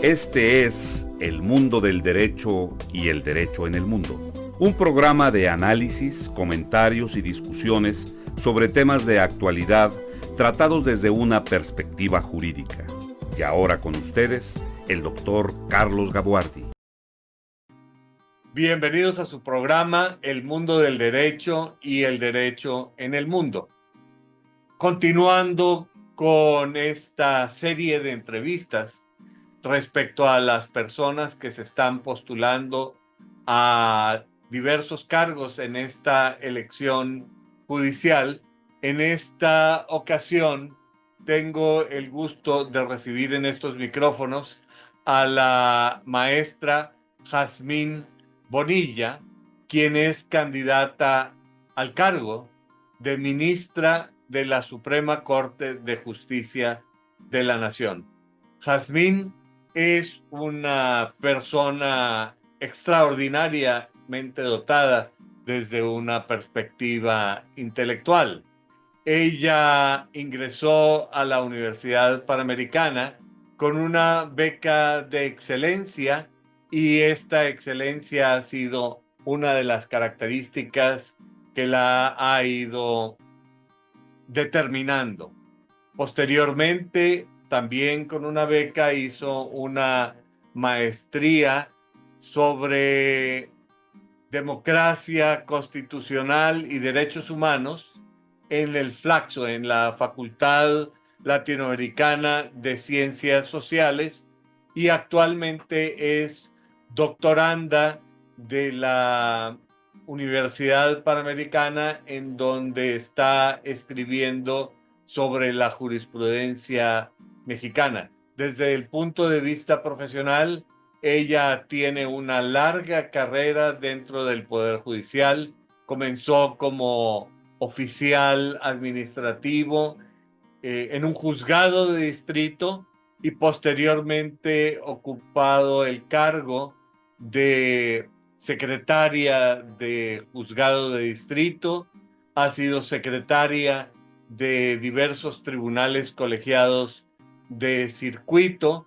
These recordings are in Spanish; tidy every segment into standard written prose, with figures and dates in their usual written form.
Este es El Mundo del Derecho y el Derecho en el Mundo, un programa de análisis, comentarios y discusiones sobre temas de actualidad tratados desde una perspectiva jurídica. Y ahora con ustedes, el doctor Carlos Gabuardi. Bienvenidos a su programa El Mundo del Derecho y el Derecho en el Mundo. Continuando con esta serie de entrevistas respecto a las personas que se están postulando a diversos cargos en esta elección judicial, en esta ocasión tengo el gusto de recibir en estos micrófonos a la maestra Jazmín Bonilla, quien es candidata al cargo de ministra de la Suprema Corte de Justicia de la Nación. Jazmín es una persona extraordinariamente dotada desde una perspectiva intelectual. Ella ingresó a la Universidad Panamericana con una beca de excelencia y esta excelencia ha sido una de las características que la ha ido determinando. Posteriormente, también con una beca, hizo una maestría sobre democracia constitucional y derechos humanos en el Flaxo, en la Facultad Latinoamericana de Ciencias Sociales, y actualmente es doctoranda de la Universidad Panamericana, en donde está escribiendo sobre la jurisprudencia mexicana. Desde el punto de vista profesional, ella tiene una larga carrera dentro del Poder Judicial. Comenzó como oficial administrativo en un juzgado de distrito y posteriormente ocupado el cargo de secretaria de juzgado de distrito. Ha sido secretaria de diversos tribunales colegiados de circuito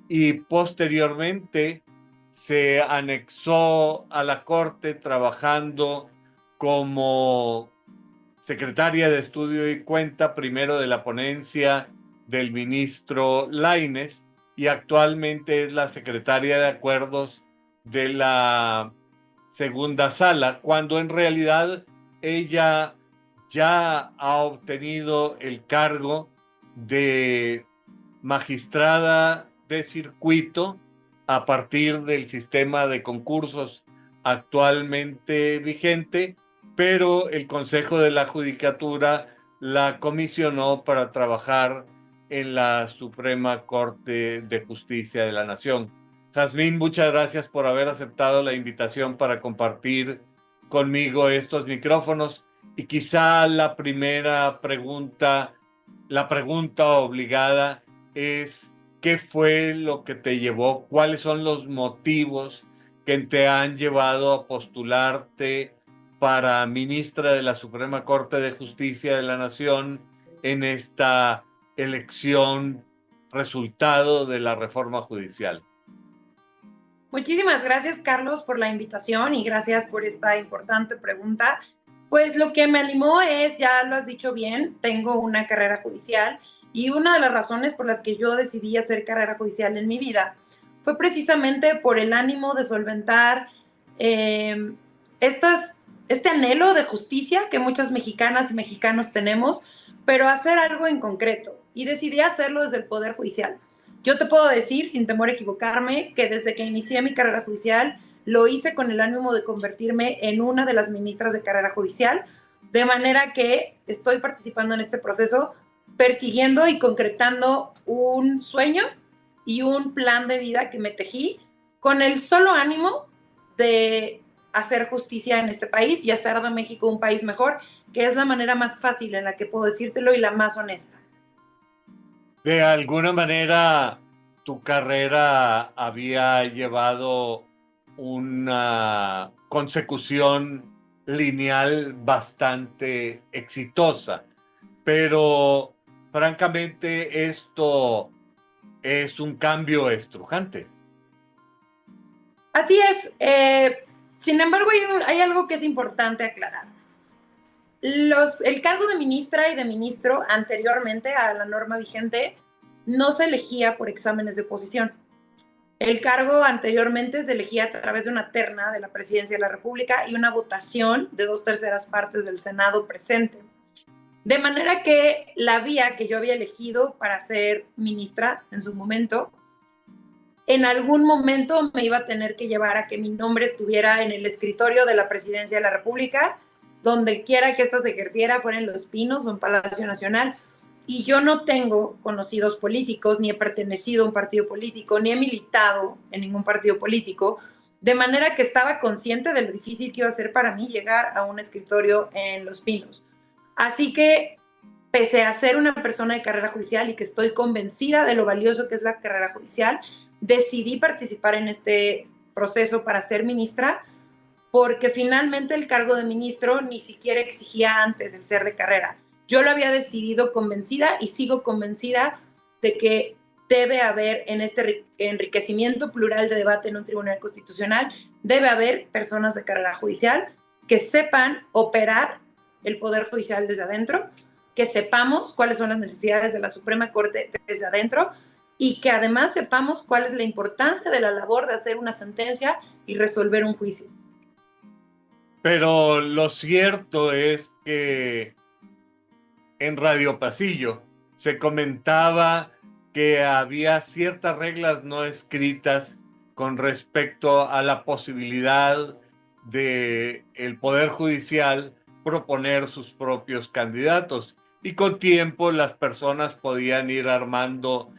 y posteriormente se anexó a la Corte trabajando como secretaria de Estudio y Cuenta, primero de la ponencia del ministro Lainez, y actualmente es la secretaria de Acuerdos de la segunda sala, cuando en realidad ella ya ha obtenido el cargo de magistrada de circuito a partir del sistema de concursos actualmente vigente, pero el Consejo de la Judicatura la comisionó para trabajar en la Suprema Corte de Justicia de la Nación. Jazmín, muchas gracias por haber aceptado la invitación para compartir conmigo estos micrófonos. Y quizá la primera pregunta, la pregunta obligada es: ¿qué fue lo que te llevó? ¿Cuáles son los motivos que te han llevado a postularte para ministra de la Suprema Corte de Justicia de la Nación en esta elección resultado de la reforma judicial? Muchísimas gracias, Carlos, por la invitación y gracias por esta importante pregunta. Pues lo que me animó es, ya lo has dicho bien, tengo una carrera judicial y una de las razones por las que yo decidí hacer carrera judicial en mi vida fue precisamente por el ánimo de solventar este anhelo de justicia que muchas mexicanas y mexicanos tenemos, pero hacer algo en concreto, y decidí hacerlo desde el Poder Judicial. Yo te puedo decir, sin temor a equivocarme, que desde que inicié mi carrera judicial lo hice con el ánimo de convertirme en una de las ministras de carrera judicial, de manera que estoy participando en este proceso, persiguiendo y concretando un sueño y un plan de vida que me tejí con el solo ánimo de hacer justicia en este país y hacer de México un país mejor, que es la manera más fácil en la que puedo decírtelo y la más honesta. De alguna manera, tu carrera había llevado una consecución lineal bastante exitosa, pero francamente esto es un cambio estrujante. Así es. Sin embargo, hay algo que es importante aclarar. El cargo de ministra y de ministro anteriormente a la norma vigente no se elegía por exámenes de oposición. El cargo anteriormente se elegía a través de una terna de la Presidencia de la República y una votación de 2/3 partes del Senado presente. De manera que la vía que yo había elegido para ser ministra en su momento, en algún momento me iba a tener que llevar a que mi nombre estuviera en el escritorio de la Presidencia de la República, donde quiera que ésta se ejerciera, fuera en Los Pinos o en Palacio Nacional. Y yo no tengo conocidos políticos, ni he pertenecido a un partido político, ni he militado en ningún partido político, de manera que estaba consciente de lo difícil que iba a ser para mí llegar a un escritorio en Los Pinos. Así que, pese a ser una persona de carrera judicial y que estoy convencida de lo valioso que es la carrera judicial, decidí participar en este proceso para ser ministra, porque finalmente el cargo de ministro ni siquiera exigía antes el ser de carrera. Yo lo había decidido convencida y sigo convencida de que debe haber, en este enriquecimiento plural de debate en un tribunal constitucional, debe haber personas de carrera judicial que sepan operar el poder judicial desde adentro, que sepamos cuáles son las necesidades de la Suprema Corte desde adentro y que además sepamos cuál es la importancia de la labor de hacer una sentencia y resolver un juicio. Pero lo cierto es que en Radio Pasillo se comentaba que había ciertas reglas no escritas con respecto a la posibilidad de el Poder Judicial proponer sus propios candidatos, y con tiempo las personas podían ir armando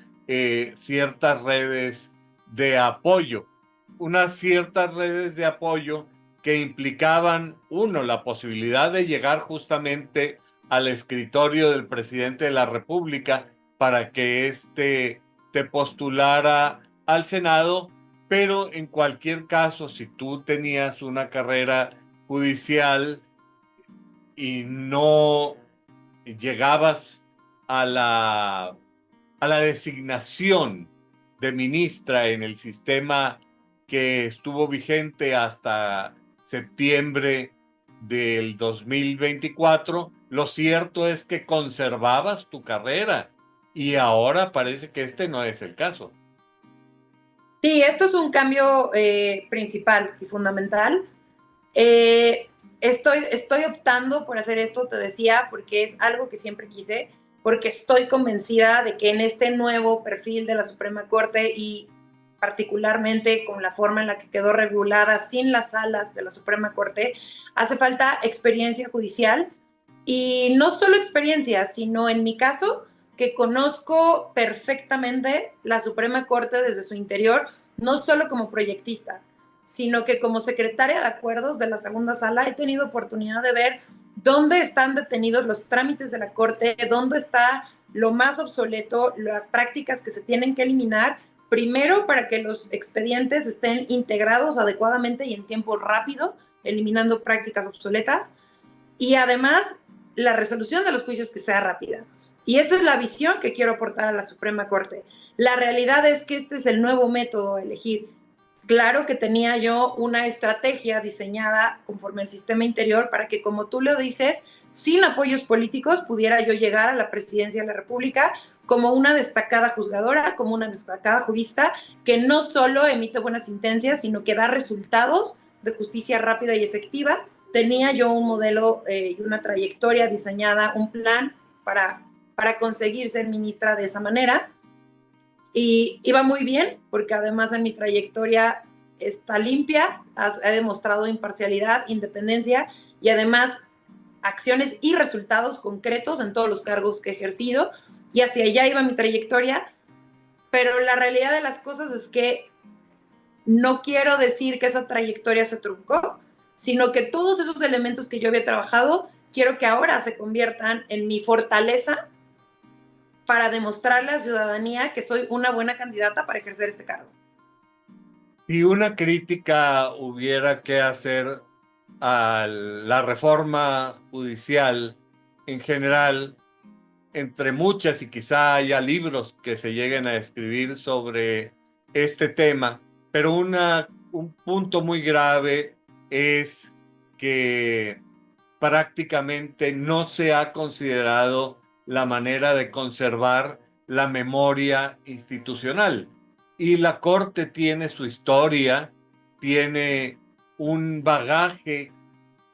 ciertas redes de apoyo, unas ciertas redes de apoyo que implicaban, uno, la posibilidad de llegar justamente al escritorio del presidente de la República para que éste te postulara al Senado, pero en cualquier caso, si tú tenías una carrera judicial y no llegabas a la designación de ministra en el sistema que estuvo vigente hasta septiembre del 2024, lo cierto es que conservabas tu carrera y ahora parece que este no es el caso. Sí, esto es un cambio principal y fundamental. Estoy optando por hacer esto, te decía, porque es algo que siempre quise, porque estoy convencida de que en este nuevo perfil de la Suprema Corte y particularmente con la forma en la que quedó regulada sin las salas de la Suprema Corte, hace falta experiencia judicial y no solo experiencia, sino en mi caso, que conozco perfectamente la Suprema Corte desde su interior, no solo como proyectista, sino que como secretaria de acuerdos de la segunda sala he tenido oportunidad de ver dónde están detenidos los trámites de la Corte, dónde está lo más obsoleto, las prácticas que se tienen que eliminar, primero para que los expedientes estén integrados adecuadamente y en tiempo rápido, eliminando prácticas obsoletas, y además la resolución de los juicios que sea rápida. Y esta es la visión que quiero aportar a la Suprema Corte. La realidad es que este es el nuevo método a elegir. Claro que tenía yo una estrategia diseñada conforme al sistema interior para que, como tú lo dices, sin apoyos políticos pudiera yo llegar a la presidencia de la República como una destacada juzgadora, como una destacada jurista, que no solo emite buenas sentencias, sino que da resultados de justicia rápida y efectiva. Tenía yo un modelo y una trayectoria diseñada, un plan para conseguir ser ministra de esa manera. Y iba muy bien, porque además en mi trayectoria está limpia, he demostrado imparcialidad, independencia y además acciones y resultados concretos en todos los cargos que he ejercido, y hacia allá iba mi trayectoria, pero la realidad de las cosas es que no quiero decir que esa trayectoria se truncó, sino que todos esos elementos que yo había trabajado, quiero que ahora se conviertan en mi fortaleza para demostrarle a la ciudadanía que soy una buena candidata para ejercer este cargo. Si una crítica hubiera que hacer a la reforma judicial en general, entre muchas, y quizá haya libros que se lleguen a escribir sobre este tema, pero un punto muy grave es que prácticamente no se ha considerado la manera de conservar la memoria institucional. Y la Corte tiene su historia, tiene un bagaje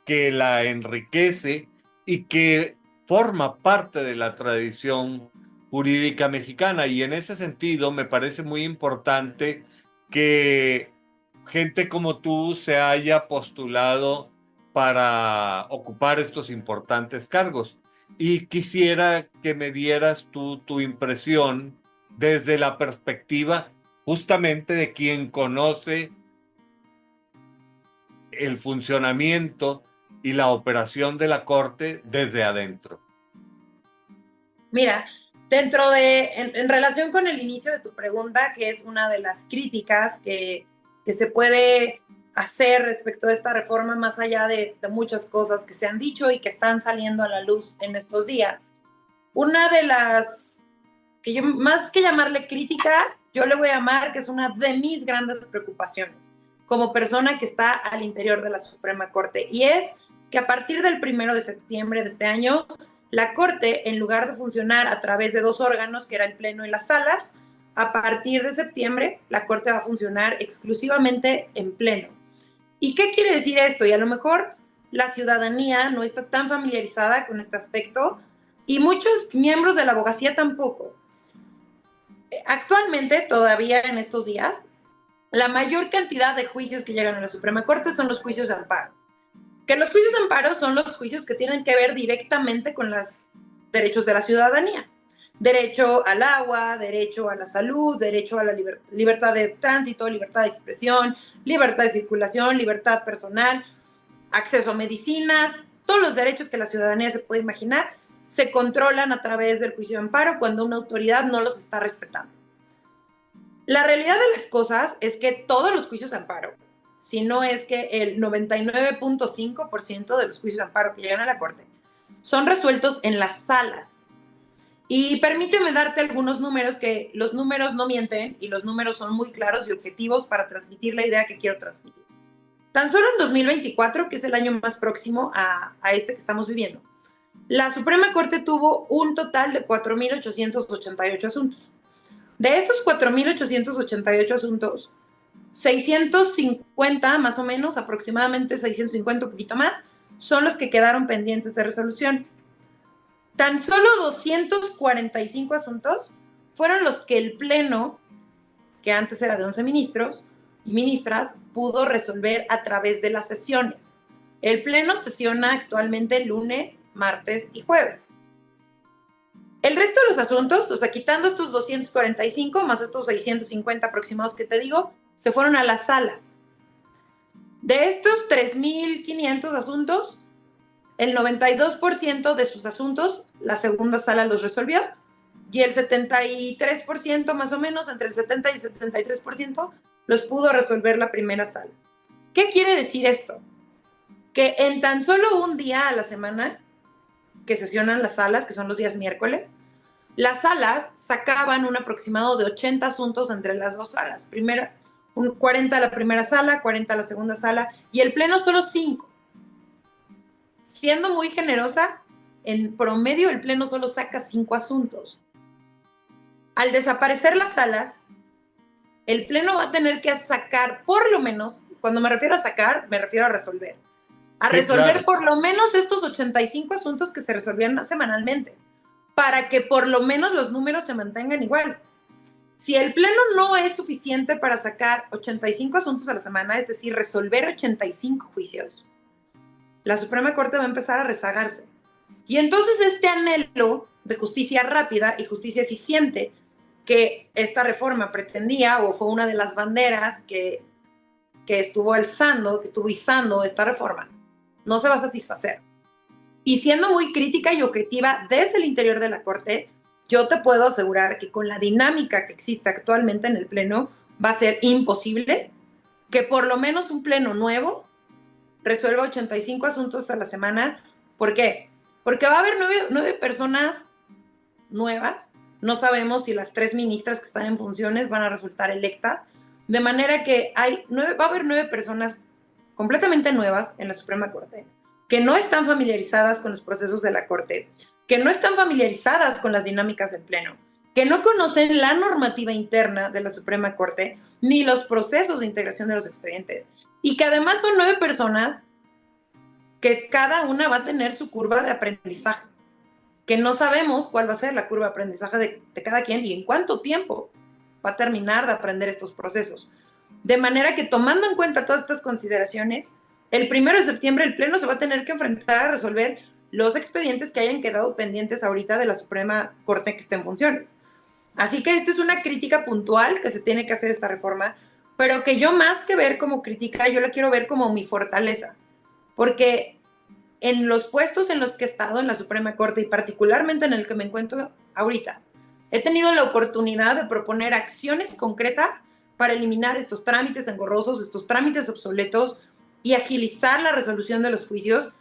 que la enriquece y que forma parte de la tradición jurídica mexicana. Y en ese sentido me parece muy importante que gente como tú se haya postulado para ocupar estos importantes cargos. Y quisiera que me dieras tu impresión desde la perspectiva justamente de quien conoce el funcionamiento y la operación de la Corte desde adentro. Mira, en relación con el inicio de tu pregunta, que es una de las críticas que se puede hacer respecto a esta reforma, más allá de muchas cosas que se han dicho y que están saliendo a la luz en estos días, una de las que yo, más que llamarle crítica, yo le voy a llamar que es una de mis grandes preocupaciones como persona que está al interior de la Suprema Corte, y es que a partir del 1 de septiembre de este año, la Corte, en lugar de funcionar a través de dos órganos, que era el Pleno y las salas, a partir de septiembre la Corte va a funcionar exclusivamente en Pleno. ¿Y qué quiere decir esto? Y a lo mejor la ciudadanía no está tan familiarizada con este aspecto y muchos miembros de la abogacía tampoco. Actualmente, todavía en estos días, la mayor cantidad de juicios que llegan a la Suprema Corte son los juicios de amparo. Que los juicios de amparo son los juicios que tienen que ver directamente con los derechos de la ciudadanía. Derecho al agua, derecho a la salud, derecho a la libertad de tránsito, libertad de expresión, libertad de circulación, libertad personal, acceso a medicinas, todos los derechos que la ciudadanía se puede imaginar se controlan a través del juicio de amparo cuando una autoridad no los está respetando. La realidad de las cosas es que todos los juicios de amparo, si no es que el 99.5% de los juicios de amparo que llegan a la Corte, son resueltos en las salas. Y permíteme darte algunos números, que los números no mienten y los números son muy claros y objetivos para transmitir la idea que quiero transmitir. Tan solo en 2024, que es el año más próximo a este que estamos viviendo, la Suprema Corte tuvo un total de 4.888 asuntos. De esos 4.888 asuntos, 650 más o menos, aproximadamente 650, un poquito más, son los que quedaron pendientes de resolución. Tan solo 245 asuntos fueron los que el Pleno, que antes era de 11 ministros y ministras, pudo resolver a través de las sesiones. El Pleno sesiona actualmente lunes, martes y jueves. El resto de los asuntos, o sea, quitando estos 245 más estos 650 aproximados que te digo, se fueron a las salas. De estos 3.500 asuntos, el 92% de sus asuntos la segunda sala los resolvió y el 73% más o menos, entre el 70 y el 73%, los pudo resolver la primera sala. ¿Qué quiere decir esto? Que en tan solo un día a la semana que sesionan las salas, que son los días miércoles, las salas sacaban un aproximado de 80 asuntos entre las dos salas. 40 a la primera sala, 40 a la segunda sala, y el Pleno solo 5. Siendo muy generosa, en promedio el Pleno solo saca 5 asuntos. Al desaparecer las salas, el Pleno va a tener que sacar por lo menos, cuando me refiero a sacar, me refiero a resolver. A resolver, claro, por lo menos estos 85 asuntos que se resolvían semanalmente, para que por lo menos los números se mantengan igual. Si el Pleno no es suficiente para sacar 85 asuntos a la semana, es decir, resolver 85 juicios, la Suprema Corte va a empezar a rezagarse. Y entonces este anhelo de justicia rápida y justicia eficiente que esta reforma pretendía, o fue una de las banderas que estuvo alzando, que estuvo izando esta reforma, no se va a satisfacer. Y siendo muy crítica y objetiva desde el interior de la Corte, yo te puedo asegurar que con la dinámica que existe actualmente en el Pleno, va a ser imposible que por lo menos un Pleno nuevo resuelva 85 asuntos a la semana. ¿Por qué? Porque va a haber 9 personas nuevas. No sabemos si las 3 ministras que están en funciones van a resultar electas. De manera que va a haber 9 personas completamente nuevas en la Suprema Corte, que no están familiarizadas con los procesos de la Corte, que no están familiarizadas con las dinámicas del Pleno, que no conocen la normativa interna de la Suprema Corte, ni los procesos de integración de los expedientes, y que además son 9 personas que cada una va a tener su curva de aprendizaje, que no sabemos cuál va a ser la curva de aprendizaje de cada quien y en cuánto tiempo va a terminar de aprender estos procesos. De manera que, tomando en cuenta todas estas consideraciones, el 1 de septiembre el Pleno se va a tener que enfrentar a resolver los expedientes que hayan quedado pendientes ahorita de la Suprema Corte que esté en funciones. Así que esta es una crítica puntual que se tiene que hacer esta reforma, pero que yo, más que ver como crítica, yo la quiero ver como mi fortaleza, porque en los puestos en los que he estado en la Suprema Corte y particularmente en el que me encuentro ahorita, he tenido la oportunidad de proponer acciones concretas para eliminar estos trámites engorrosos, estos trámites obsoletos y agilizar la resolución de los juicios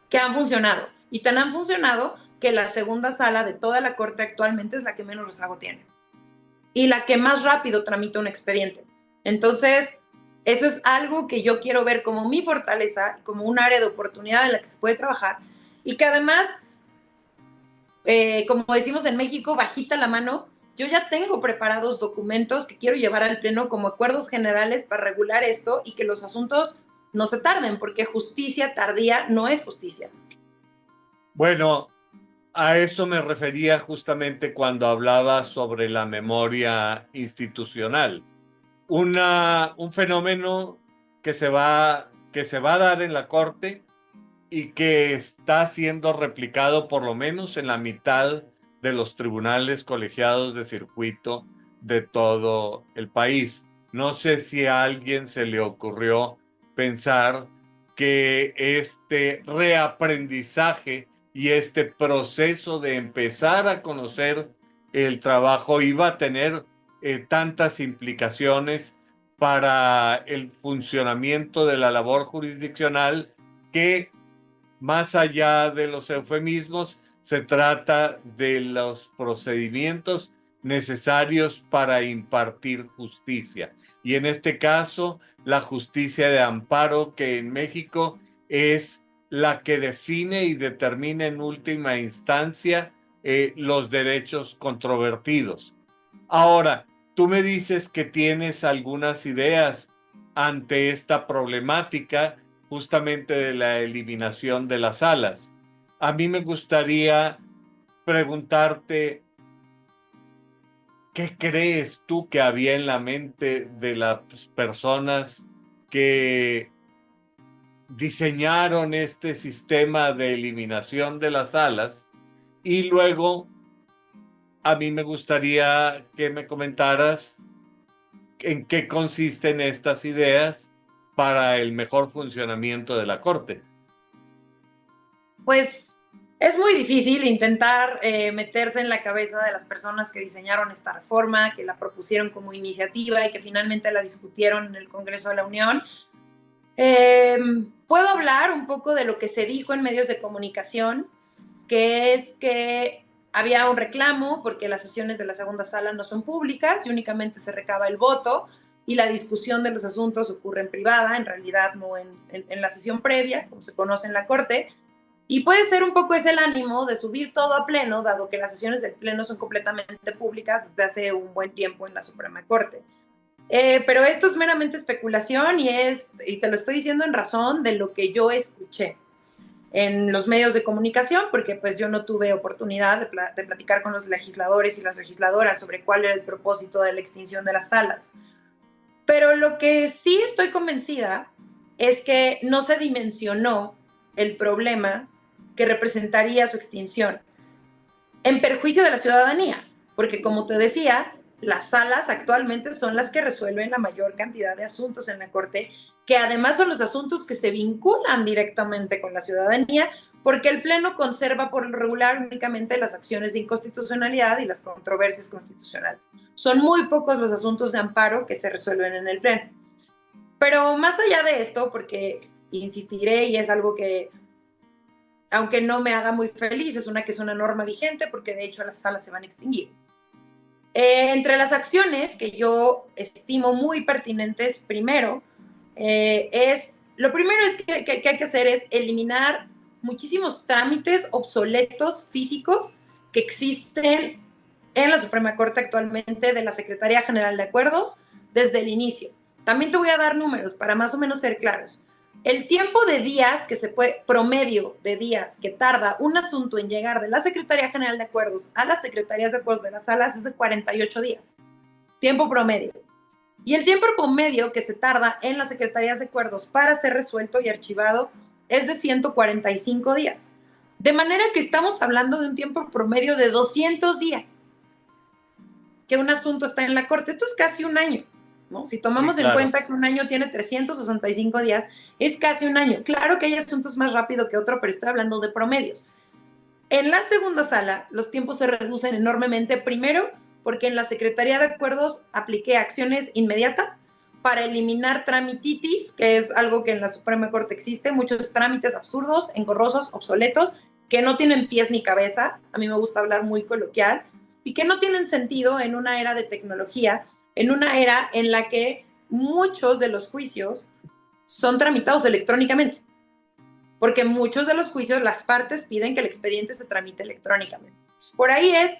que han funcionado. Y tan han funcionado que la segunda sala de toda la Corte actualmente es la que menos rezago tiene y la que más rápido tramita un expediente. Entonces, eso es algo que yo quiero ver como mi fortaleza, como un área de oportunidad en la que se puede trabajar y que además, como decimos en México, bajita la mano, yo ya tengo preparados documentos que quiero llevar al Pleno como acuerdos generales para regular esto y que los asuntos no se tarden, porque justicia tardía no es justicia. Bueno, a eso me refería justamente cuando hablaba sobre la memoria institucional. Un fenómeno que se va a dar en la Corte y que está siendo replicado por lo menos en la mitad de los tribunales colegiados de circuito de todo el país. No sé si a alguien se le ocurrió pensar que este reaprendizaje y este proceso de empezar a conocer el trabajo iba a tener tantas implicaciones para el funcionamiento de la labor jurisdiccional que, más allá de los eufemismos, se trata de los procedimientos necesarios para impartir justicia. Y en este caso, la justicia de amparo, que en México es la que define y determina en última instancia los derechos controvertidos. Ahora, tú me dices que tienes algunas ideas ante esta problemática justamente de la eliminación de las salas. A mí me gustaría preguntarte, ¿qué crees tú que había en la mente de las personas que diseñaron este sistema de eliminación de las salas? Y luego, a mí me gustaría que me comentaras en qué consisten estas ideas para el mejor funcionamiento de la Corte. Pues es muy difícil intentar meterse en la cabeza de las personas que diseñaron esta reforma, que la propusieron como iniciativa y que finalmente la discutieron en el Congreso de la Unión. Puedo hablar un poco de lo que se dijo en medios de comunicación, que es que había un reclamo porque las sesiones de la segunda sala no son públicas y únicamente se recaba el voto y la discusión de los asuntos ocurre en privada, en realidad no en la sesión previa, como se conoce en la Corte. Y puede ser un poco ese el ánimo de subir todo a pleno, dado que las sesiones del pleno son completamente públicas desde hace un buen tiempo en la Suprema Corte. Pero esto es meramente especulación y te lo estoy diciendo en razón de lo que yo escuché en los medios de comunicación, porque pues yo no tuve oportunidad de platicar con los legisladores y las legisladoras sobre cuál era el propósito de la extinción de las salas. Pero lo que sí estoy convencida es que no se dimensionó el problema que representaría su extinción en perjuicio de la ciudadanía, porque como te decía, las salas actualmente son las que resuelven la mayor cantidad de asuntos en la Corte, que además son los asuntos que se vinculan directamente con la ciudadanía, porque el Pleno conserva por lo regular únicamente las acciones de inconstitucionalidad y las controversias constitucionales. Son muy pocos los asuntos de amparo que se resuelven en el Pleno. Pero más allá de esto, porque insistiré y es algo que aunque no me haga muy feliz, es una que es una norma vigente porque de hecho las salas se van a extinguir. Entre las acciones que yo estimo muy pertinentes, lo primero que hay que hacer es eliminar muchísimos trámites obsoletos físicos que existen en la Suprema Corte actualmente de la Secretaría General de Acuerdos desde el inicio. También te voy a dar números para más o menos ser claros. El tiempo de días promedio de días que tarda un asunto en llegar de la Secretaría General de Acuerdos a las Secretarías de Acuerdos de las salas es de 48 días. Tiempo promedio. Y el tiempo promedio que se tarda en las Secretarías de Acuerdos para ser resuelto y archivado es de 145 días. De manera que estamos hablando de un tiempo promedio de 200 días que un asunto está en la Corte. Esto es casi un año, ¿no? Si tomamos en cuenta que un año tiene 365 días, es casi un año. Claro que hay asuntos más rápido que otro, pero estoy hablando de promedios. En la segunda sala, los tiempos se reducen enormemente. Primero, porque en la Secretaría de Acuerdos apliqué acciones inmediatas para eliminar tramititis, que es algo que en la Suprema Corte existe, muchos trámites absurdos, engorrosos, obsoletos, que no tienen pies ni cabeza. A mí me gusta hablar muy coloquial, y que no tienen sentido en una era de tecnología, en una era en la que muchos de los juicios son tramitados electrónicamente, porque muchos de los juicios las partes piden que el expediente se tramite electrónicamente. Por ahí es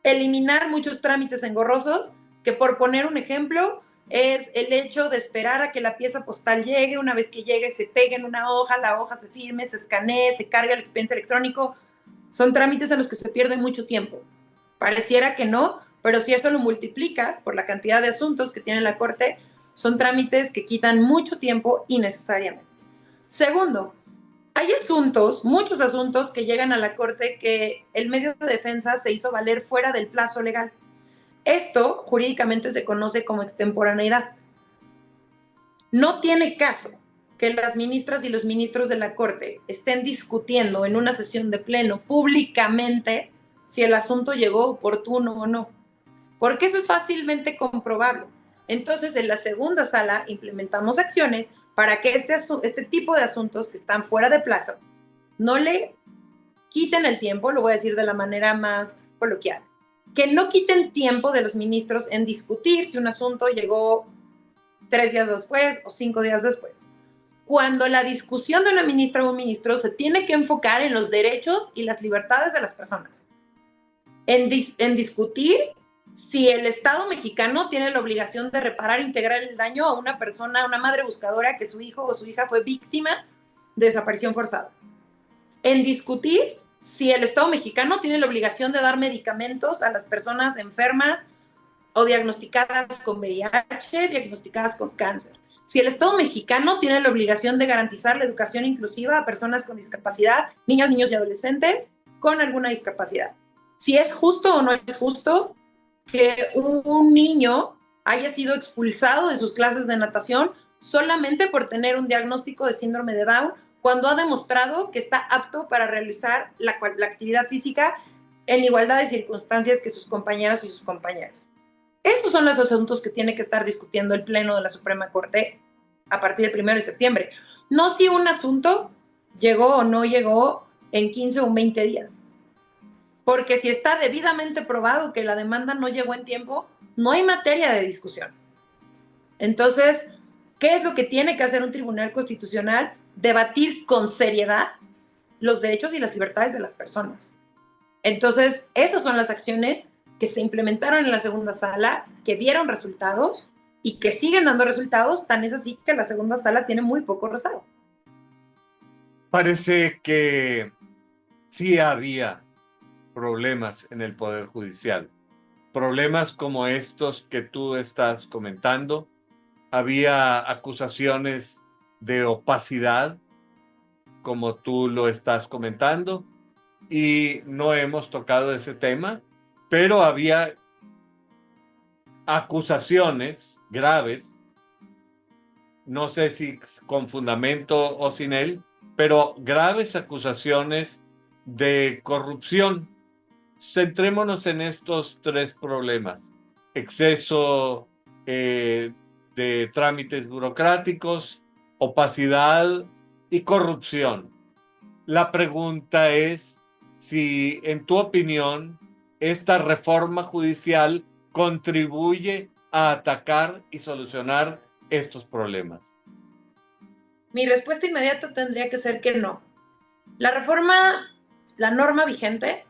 eliminar muchos trámites engorrosos, que por poner un ejemplo es el hecho de esperar a que la pieza postal llegue, una vez que llegue se pegue en una hoja, la hoja se firme, se escanee, se cargue el expediente electrónico. Son trámites en los que se pierde mucho tiempo. Pareciera que no, pero si eso lo multiplicas por la cantidad de asuntos que tiene la Corte, son trámites que quitan mucho tiempo innecesariamente. Segundo, hay asuntos, muchos asuntos que llegan a la Corte que el medio de defensa se hizo valer fuera del plazo legal. Esto jurídicamente se conoce como extemporaneidad. No tiene caso que las ministras y los ministros de la Corte estén discutiendo en una sesión de pleno públicamente si el asunto llegó oportuno o no, porque eso es fácilmente comprobable. Entonces, en la segunda sala implementamos acciones para que este tipo de asuntos que están fuera de plazo no le quiten el tiempo, lo voy a decir de la manera más coloquial, que no quiten tiempo de los ministros en discutir si un asunto llegó 3 días después o 5 días después. Cuando la discusión de una ministra o un ministro se tiene que enfocar en los derechos y las libertades de las personas, en discutir si el Estado mexicano tiene la obligación de reparar e integrar el daño a una persona, a una madre buscadora que su hijo o su hija fue víctima de desaparición forzada. En discutir si el Estado mexicano tiene la obligación de dar medicamentos a las personas enfermas o diagnosticadas con VIH, diagnosticadas con cáncer. Si el Estado mexicano tiene la obligación de garantizar la educación inclusiva a personas con discapacidad, niñas, niños y adolescentes con alguna discapacidad. Si es justo o no es justo que un niño haya sido expulsado de sus clases de natación solamente por tener un diagnóstico de síndrome de Down, cuando ha demostrado que está apto para realizar la actividad física en igualdad de circunstancias que sus compañeros y sus compañeros. Esos son los asuntos que tiene que estar discutiendo el Pleno de la Suprema Corte a partir del 1 de septiembre. No si un asunto llegó o no llegó en 15 o 20 días. Porque si está debidamente probado que la demanda no llegó en tiempo, no hay materia de discusión. Entonces, ¿qué es lo que tiene que hacer un tribunal constitucional? Debatir con seriedad los derechos y las libertades de las personas. Entonces, esas son las acciones que se implementaron en la segunda sala, que dieron resultados y que siguen dando resultados, tan es así que la segunda sala tiene muy poco rezago. Parece que sí había problemas en el Poder Judicial, problemas como estos que tú estás comentando. Había acusaciones de opacidad, como tú lo estás comentando, y no hemos tocado ese tema, pero había acusaciones graves, no sé si con fundamento o sin él, pero graves acusaciones de corrupción. Centrémonos en estos 3 problemas: exceso de trámites burocráticos, opacidad y corrupción. La pregunta es si, en tu opinión, esta reforma judicial contribuye a atacar y solucionar estos problemas. Mi respuesta inmediata tendría que ser que no. La reforma, la norma vigente,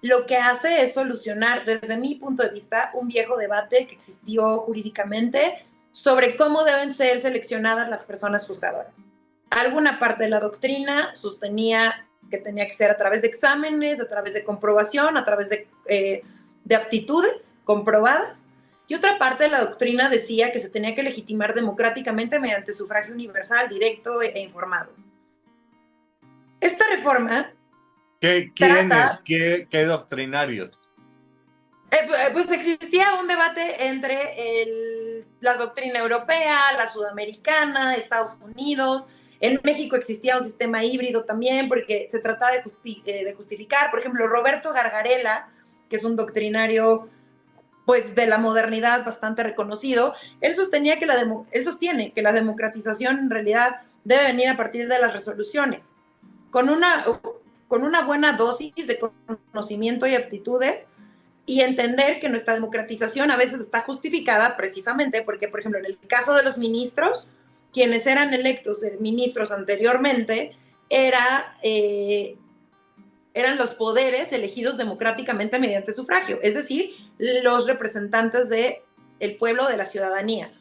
lo que hace es solucionar, desde mi punto de vista, un viejo debate que existió jurídicamente sobre cómo deben ser seleccionadas las personas juzgadoras. Alguna parte de la doctrina sostenía que tenía que ser a través de exámenes, a través de comprobación, a través de aptitudes comprobadas, y otra parte de la doctrina decía que se tenía que legitimar democráticamente mediante sufragio universal, directo e informado. Esta reforma ¿Quiénes? ¿Qué doctrinarios? Pues existía un debate entre la doctrina europea, la sudamericana, Estados Unidos. En México existía un sistema híbrido también porque se trataba de justificar. Por ejemplo, Roberto Gargarella, que es un doctrinario pues de la modernidad bastante reconocido, él sostiene que la democratización en realidad debe venir a partir de las resoluciones, con una buena dosis de conocimiento y aptitudes, y entender que nuestra democratización a veces está justificada precisamente porque, por ejemplo, en el caso de los ministros, quienes eran electos ministros anteriormente eran los poderes elegidos democráticamente mediante sufragio, es decir, los representantes del pueblo, de la ciudadanía,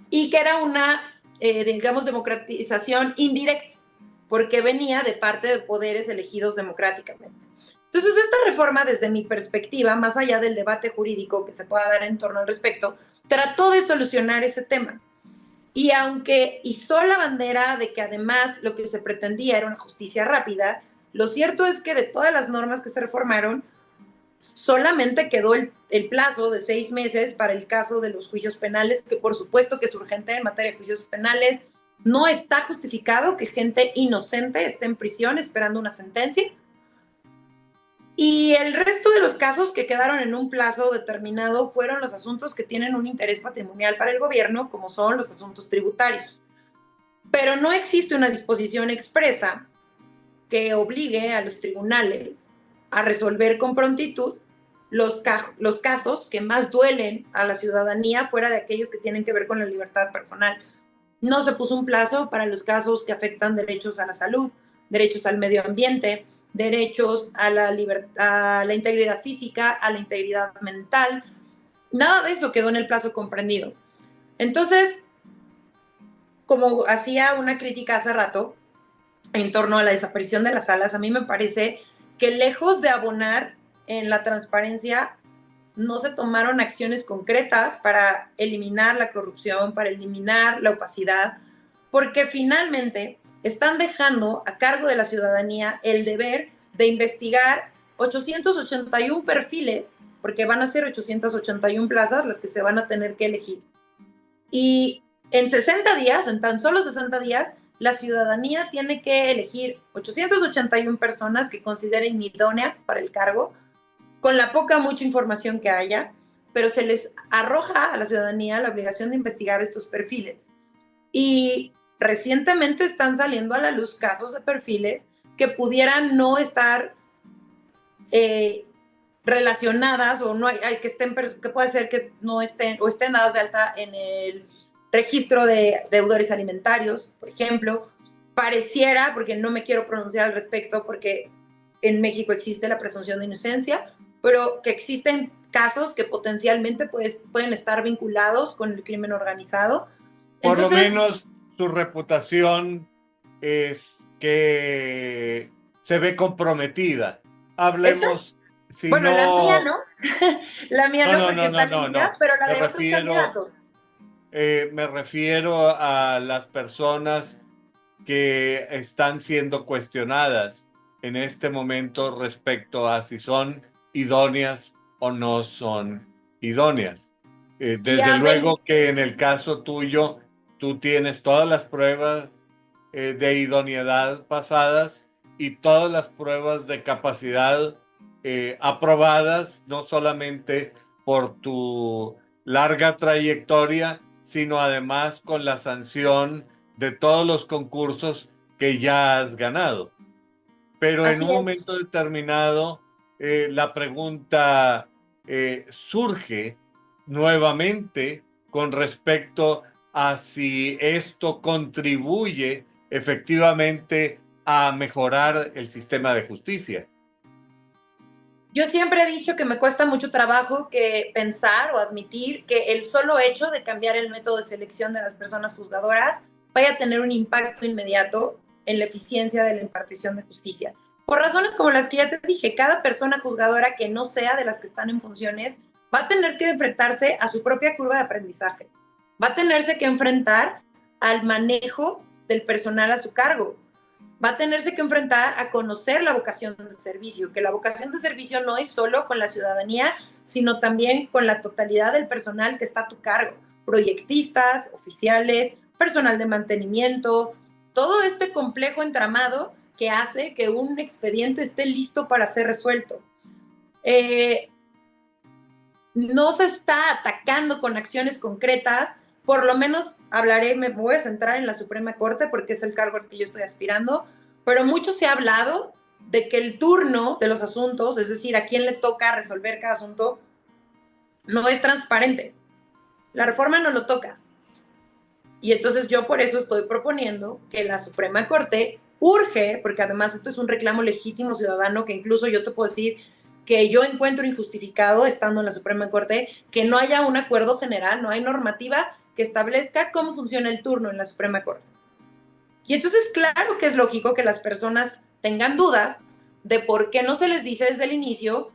y que era una, digamos, democratización indirecta, porque venía de parte de poderes elegidos democráticamente. Entonces, esta reforma, desde mi perspectiva, más allá del debate jurídico que se pueda dar en torno al respecto, trató de solucionar ese tema. Y aunque izó la bandera de que además lo que se pretendía era una justicia rápida, lo cierto es que de todas las normas que se reformaron, solamente quedó el plazo de 6 meses para el caso de los juicios penales, que por supuesto que es urgente en materia de juicios penales. No está justificado que gente inocente esté en prisión esperando una sentencia. Y el resto de los casos que quedaron en un plazo determinado fueron los asuntos que tienen un interés patrimonial para el gobierno, como son los asuntos tributarios. Pero no existe una disposición expresa que obligue a los tribunales a resolver con prontitud los casos que más duelen a la ciudadanía fuera de aquellos que tienen que ver con la libertad personal. No se puso un plazo para los casos que afectan derechos a la salud, derechos al medio ambiente, derechos a la integridad física, a la integridad mental. Nada de eso quedó en el plazo comprendido. Entonces, como hacía una crítica hace rato en torno a la desaparición de las salas, a mí me parece que lejos de abonar en la transparencia, no se tomaron acciones concretas para eliminar la corrupción, para eliminar la opacidad, porque finalmente están dejando a cargo de la ciudadanía el deber de investigar 881 perfiles, porque van a ser 881 plazas las que se van a tener que elegir. Y en 60 días, en tan solo 60 días, la ciudadanía tiene que elegir 881 personas que consideren idóneas para el cargo, con la poca mucha información que haya, pero se les arroja a la ciudadanía la obligación de investigar estos perfiles. Y recientemente están saliendo a la luz casos de perfiles que pudieran no estar relacionadas o no que puede ser que no estén o estén dadas de alta en el registro de deudores alimentarios, por ejemplo. Pareciera, porque no me quiero pronunciar al respecto, porque en México existe la presunción de inocencia, pero que existen casos que potencialmente pueden estar vinculados con el crimen organizado. Por lo menos su reputación es que se ve comprometida. Hablemos. Si bueno, no... la mía no. La mía no, porque está limpia, pero la de otros candidatos. Me refiero a las personas que están siendo cuestionadas en este momento respecto a si son idóneas o no son idóneas. Desde luego que en el caso tuyo, tú tienes todas las pruebas de idoneidad pasadas y todas las pruebas de capacidad aprobadas, no solamente por tu larga trayectoria, sino además con la sanción de todos los concursos que ya has ganado. pero en Así un es. momento determinado la pregunta surge nuevamente con respecto a si esto contribuye efectivamente a mejorar el sistema de justicia. Yo siempre he dicho que me cuesta mucho trabajo que pensar o admitir que el solo hecho de cambiar el método de selección de las personas juzgadoras vaya a tener un impacto inmediato en la eficiencia de la impartición de justicia. Por razones como las que ya te dije, cada persona juzgadora que no sea de las que están en funciones va a tener que enfrentarse a su propia curva de aprendizaje. Va a tenerse que enfrentar al manejo del personal a su cargo. Va a tenerse que enfrentar a conocer la vocación de servicio, que la vocación de servicio no es solo con la ciudadanía, sino también con la totalidad del personal que está a tu cargo, proyectistas, oficiales, personal de mantenimiento, todo este complejo entramado que hace que un expediente esté listo para ser resuelto. No se está atacando con acciones concretas, por lo menos hablaré, me voy a centrar en la Suprema Corte porque es el cargo al que yo estoy aspirando, pero mucho se ha hablado de que el turno de los asuntos, es decir, a quién le toca resolver cada asunto, no es transparente. La reforma no lo toca. Y entonces yo por eso estoy proponiendo que la Suprema Corte urge, porque además esto es un reclamo legítimo ciudadano que incluso yo te puedo decir que yo encuentro injustificado estando en la Suprema Corte, que no haya un acuerdo general, no hay normativa que establezca cómo funciona el turno en la Suprema Corte. Y entonces claro que es lógico que las personas tengan dudas de por qué no se les dice desde el inicio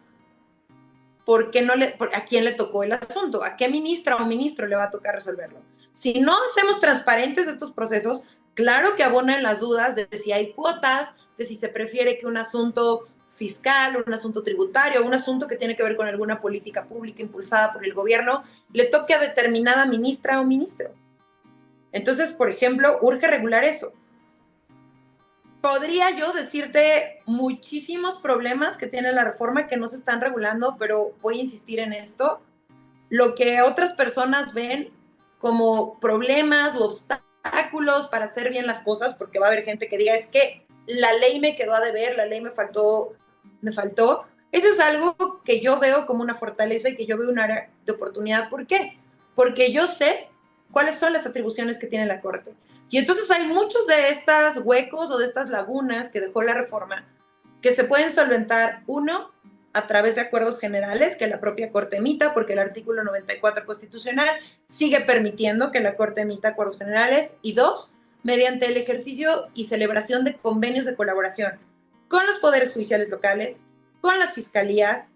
por qué no le, a quién le tocó el asunto, a qué ministra o ministro le va a tocar resolverlo. Si no hacemos transparentes estos procesos, claro que abonan las dudas de si hay cuotas, de si se prefiere que un asunto fiscal, un asunto tributario, un asunto que tiene que ver con alguna política pública impulsada por el gobierno, le toque a determinada ministra o ministro. Entonces, por ejemplo, urge regular eso. Podría yo decirte muchísimos problemas que tiene la reforma que no se están regulando, pero voy a insistir en esto. Lo que otras personas ven como problemas u obstáculos para hacer bien las cosas, porque va a haber gente que diga, es que la ley me quedó a deber, la ley me faltó. Eso es algo que yo veo como una fortaleza y que yo veo un área de oportunidad. ¿Por qué? Porque yo sé cuáles son las atribuciones que tiene la Corte. Y entonces hay muchos de estos huecos o de estas lagunas que dejó la reforma que se pueden solventar, uno, a través de acuerdos generales que la propia Corte emita, porque el artículo 94 constitucional sigue permitiendo que la Corte emita acuerdos generales, y dos, mediante el ejercicio y celebración de convenios de colaboración con los poderes judiciales locales, con las fiscalías,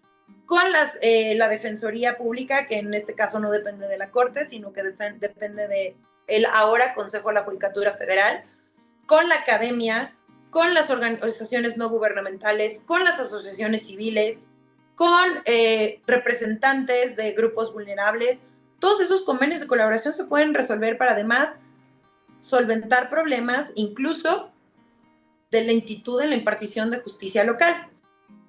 con la Defensoría Pública, que en este caso no depende de la Corte, sino que depende de el ahora Consejo de la Judicatura Federal, con la academia, con las organizaciones no gubernamentales, con las asociaciones civiles, con representantes de grupos vulnerables. Todos esos convenios de colaboración se pueden resolver para además solventar problemas incluso de lentitud en la impartición de justicia local,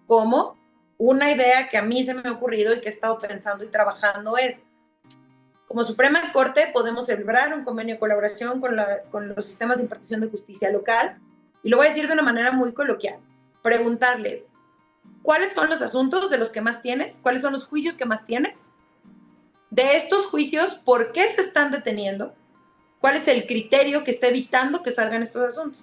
como una idea que a mí se me ha ocurrido y que he estado pensando y trabajando es, como Suprema Corte podemos celebrar un convenio de colaboración con los sistemas de impartición de justicia local, y lo voy a decir de una manera muy coloquial, preguntarles, ¿cuáles son los asuntos de los que más tienes? ¿Cuáles son los juicios que más tienes? De estos juicios, ¿por qué se están deteniendo? ¿Cuál es el criterio que está evitando que salgan estos asuntos?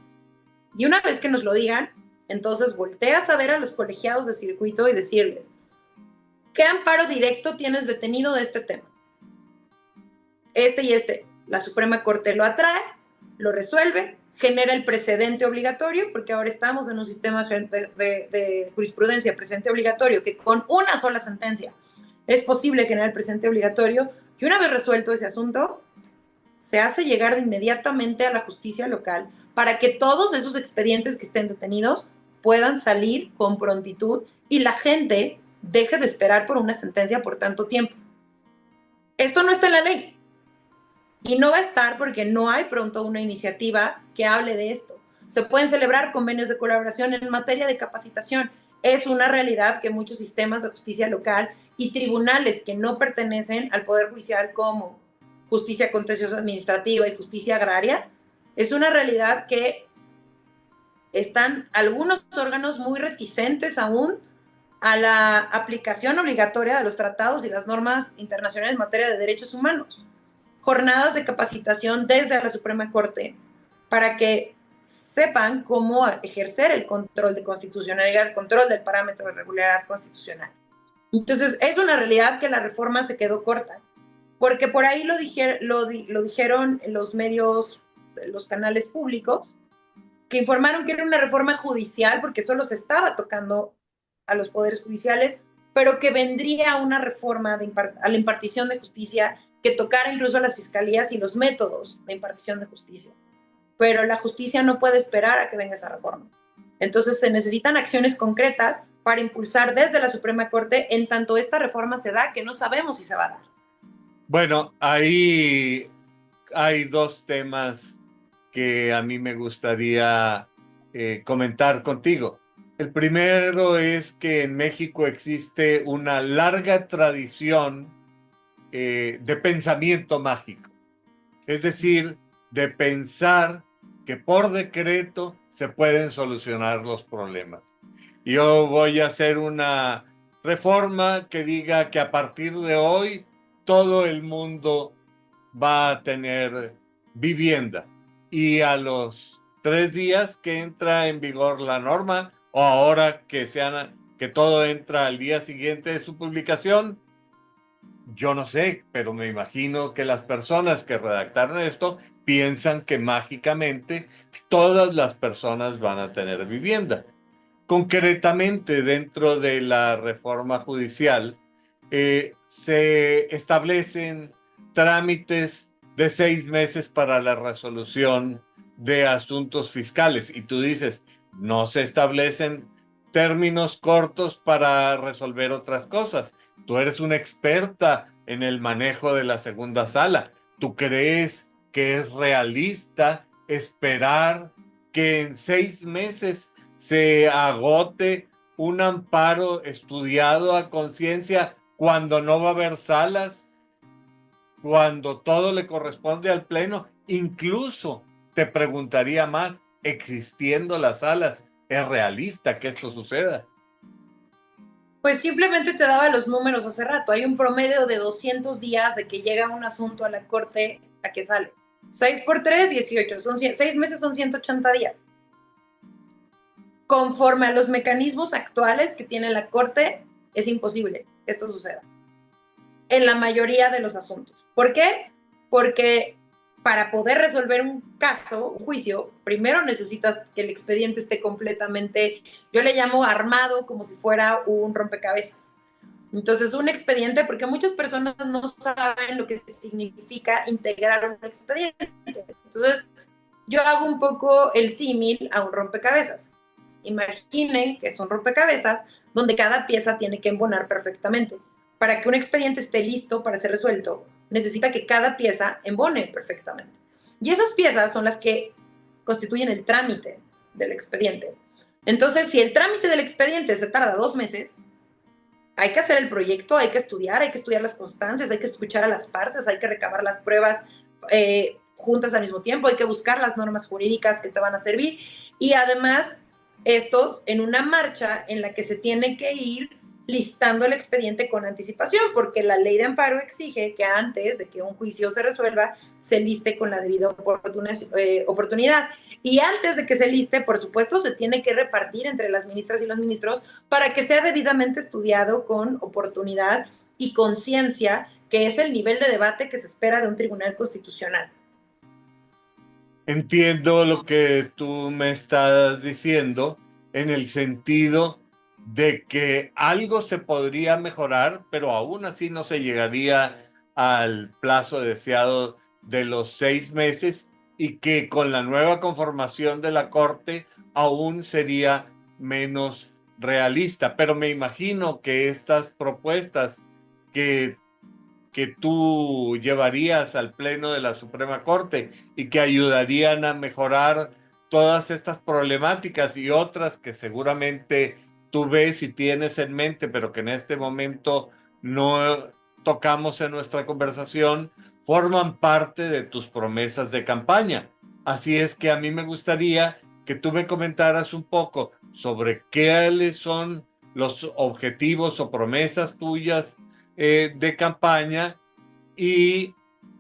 Y una vez que nos lo digan, entonces volteas a ver a los colegiados de circuito y decirles, ¿qué amparo directo tienes detenido de este tema? Este y este. La Suprema Corte lo atrae, lo resuelve, genera el precedente obligatorio, porque ahora estamos en un sistema de jurisprudencia precedente obligatorio, que con una sola sentencia es posible generar el precedente obligatorio, y una vez resuelto ese asunto, se hace llegar inmediatamente a la justicia local para que todos esos expedientes que estén detenidos puedan salir con prontitud y la gente deje de esperar por una sentencia por tanto tiempo. Esto no está en la ley. Y no va a estar porque no hay pronto una iniciativa que hable de esto. Se pueden celebrar convenios de colaboración en materia de capacitación. Es una realidad que muchos sistemas de justicia local y tribunales que no pertenecen al Poder Judicial, como justicia contenciosa administrativa y justicia agraria, es una realidad que están algunos órganos muy reticentes aún a la aplicación obligatoria de los tratados y las normas internacionales en materia de derechos humanos. Jornadas de capacitación desde la Suprema Corte para que sepan cómo ejercer el control de constitucionalidad, el control del parámetro de regularidad constitucional. Entonces, es una realidad que la reforma se quedó corta, porque por ahí lo dijeron los medios, los canales públicos, que informaron que era una reforma judicial, porque solo se estaba tocando a los poderes judiciales, pero que vendría una reforma a la impartición de justicia que tocara incluso a las fiscalías y los métodos de impartición de justicia. Pero la justicia no puede esperar a que venga esa reforma. Entonces se necesitan acciones concretas para impulsar desde la Suprema Corte en tanto esta reforma se da, que no sabemos si se va a dar. Bueno, ahí hay dos temas que a mí me gustaría comentar contigo. El primero es que en México existe una larga tradición de pensamiento mágico, es decir, de pensar que por decreto se pueden solucionar los problemas. Yo voy a hacer una reforma que diga que a partir de hoy todo el mundo va a tener vivienda y a los 3 días que entra en vigor la norma, o ahora que todo entra al día siguiente de su publicación, yo no sé, pero me imagino que las personas que redactaron esto piensan que mágicamente todas las personas van a tener vivienda. Concretamente, dentro de la reforma judicial, se establecen trámites de 6 meses para la resolución de asuntos fiscales. Y tú dices, no se establecen términos cortos para resolver otras cosas. Tú eres una experta en el manejo de la segunda sala. ¿Tú crees que es realista esperar que en 6 meses se agote un amparo estudiado a conciencia cuando no va a haber salas, cuando todo le corresponde al Pleno? Incluso te preguntaría más, existiendo las salas, ¿es realista que esto suceda? Pues simplemente te daba los números hace rato. Hay un promedio de 200 días de que llega un asunto a la Corte a que sale. 6 por 3, 18. 6 meses son 180 días. Conforme a los mecanismos actuales que tiene la Corte, es imposible que esto suceda en la mayoría de los asuntos. ¿Por qué? Porque para poder resolver un caso, un juicio, primero necesitas que el expediente esté completamente, yo le llamo armado, como si fuera un rompecabezas. Entonces, un expediente, porque muchas personas no saben lo que significa integrar un expediente. Entonces, yo hago un poco el símil a un rompecabezas. Imaginen que es un rompecabezas donde cada pieza tiene que embonar perfectamente. Para que un expediente esté listo para ser resuelto, necesita que cada pieza embone perfectamente. Y esas piezas son las que constituyen el trámite del expediente. Entonces, si el trámite del expediente se tarda 2 meses, hay que hacer el proyecto, hay que estudiar las constancias, hay que escuchar a las partes, hay que recabar las pruebas juntas al mismo tiempo, hay que buscar las normas jurídicas que te van a servir. Y además, estos en una marcha en la que se tiene que ir listando el expediente con anticipación, porque la ley de amparo exige que antes de que un juicio se resuelva, se liste con la debida oportunidad. Y antes de que se liste, por supuesto, se tiene que repartir entre las ministras y los ministros para que sea debidamente estudiado con oportunidad y conciencia, que es el nivel de debate que se espera de un tribunal constitucional. Entiendo lo que tú me estás diciendo en el sentido de que algo se podría mejorar, pero aún así no se llegaría al plazo deseado de los 6 meses y que con la nueva conformación de la Corte aún sería menos realista. Pero me imagino que estas propuestas que tú llevarías al Pleno de la Suprema Corte y que ayudarían a mejorar todas estas problemáticas y otras que seguramente tú ves y tienes en mente, pero que en este momento no tocamos en nuestra conversación, forman parte de tus promesas de campaña. Así es que a mí me gustaría que tú me comentaras un poco sobre cuáles son los objetivos o promesas tuyas de campaña, y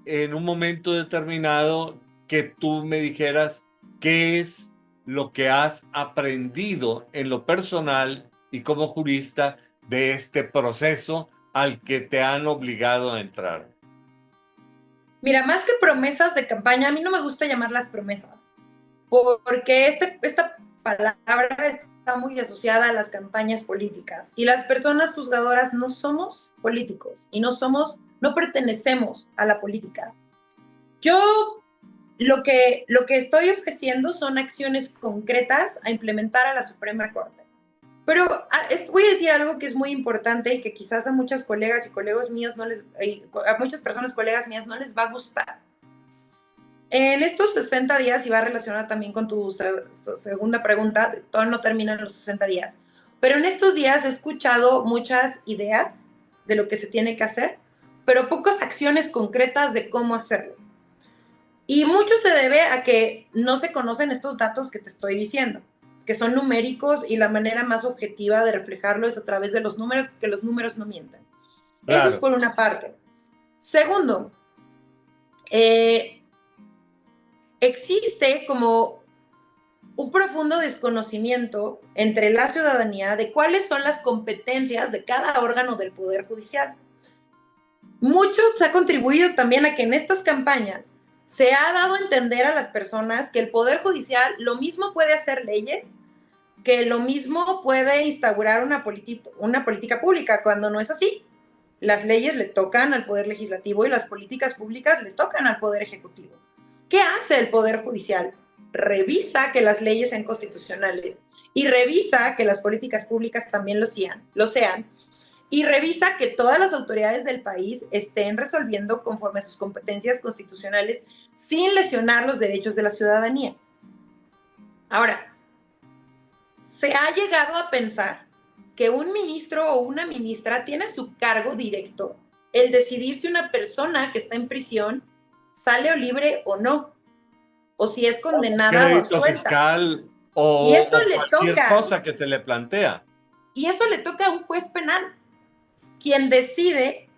en un momento determinado que tú me dijeras qué es lo que has aprendido en lo personal y como jurista de este proceso al que te han obligado a entrar. Mira, más que promesas de campaña, a mí no me gusta llamarlas promesas, porque esta palabra está muy asociada a las campañas políticas, y las personas juzgadoras no somos políticos y no pertenecemos a la política. Yo lo que estoy ofreciendo son acciones concretas a implementar a la Suprema Corte. Pero voy a decir algo que es muy importante y que quizás a muchas colegas y colegas míos a muchas personas, colegas mías, no les va a gustar. En estos 60 días, y va relacionado también con tu segunda pregunta, todo no termina en los 60 días, pero en estos días he escuchado muchas ideas de lo que se tiene que hacer, pero pocas acciones concretas de cómo hacerlo. Y mucho se debe a que no se conocen estos datos que te estoy diciendo, que son numéricos, y la manera más objetiva de reflejarlo es a través de los números, porque los números no mienten. Claro. Eso es por una parte. Segundo, existe como un profundo desconocimiento entre la ciudadanía de cuáles son las competencias de cada órgano del Poder Judicial. Mucho se ha contribuido también a que en estas campañas se ha dado a entender a las personas que el Poder Judicial lo mismo puede hacer leyes, que lo mismo puede instaurar una política pública, cuando no es así. Las leyes le tocan al Poder Legislativo y las políticas públicas le tocan al Poder Ejecutivo. ¿Qué hace el Poder Judicial? Revisa que las leyes sean constitucionales y revisa que las políticas públicas también lo sean, y revisa que todas las autoridades del país estén resolviendo conforme a sus competencias constitucionales sin lesionar los derechos de la ciudadanía. Ahora, se ha llegado a pensar que un ministro o una ministra tiene a su cargo directo el decidir si una persona que está en prisión sale o libre o no, o si es condenada o absuelta. Fiscal o, Y eso o le cualquier toca. cosa que se le plantea. Y eso le toca a un juez penal, quien decide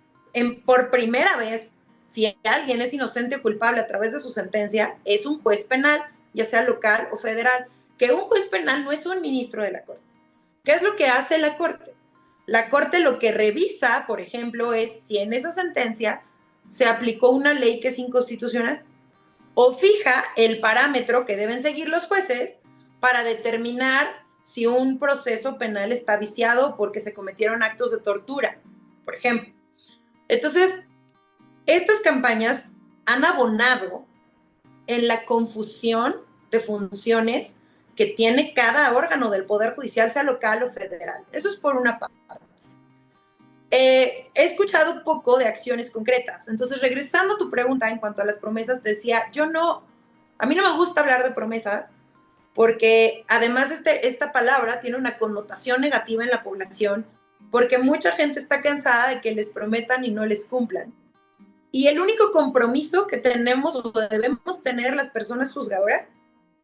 por primera vez si alguien es inocente o culpable a través de su sentencia. Es un juez penal, ya sea local o federal, que un juez penal no es un ministro de la Corte. ¿Qué es lo que hace la Corte? La Corte lo que revisa, por ejemplo, es si en esa sentencia se aplicó una ley que es inconstitucional, o fija el parámetro que deben seguir los jueces para determinar si un proceso penal está viciado porque se cometieron actos de tortura, por ejemplo. Entonces, estas campañas han abonado en la confusión de funciones que tiene cada órgano del Poder Judicial, sea local o federal. Eso es por una parte. He escuchado un poco de acciones concretas. Entonces, regresando a tu pregunta en cuanto a las promesas, te decía, a mí no me gusta hablar de promesas, porque además esta palabra tiene una connotación negativa en la población, porque mucha gente está cansada de que les prometan y no les cumplan. Y el único compromiso que tenemos o debemos tener las personas juzgadoras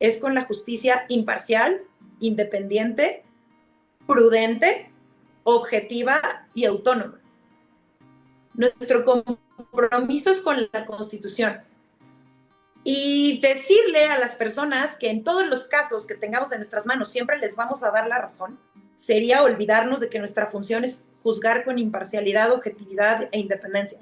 es con la justicia imparcial, independiente, prudente, objetiva y autónoma. Nuestro compromiso es con la Constitución. Y decirle a las personas que en todos los casos que tengamos en nuestras manos siempre les vamos a dar la razón, sería olvidarnos de que nuestra función es juzgar con imparcialidad, objetividad e independencia.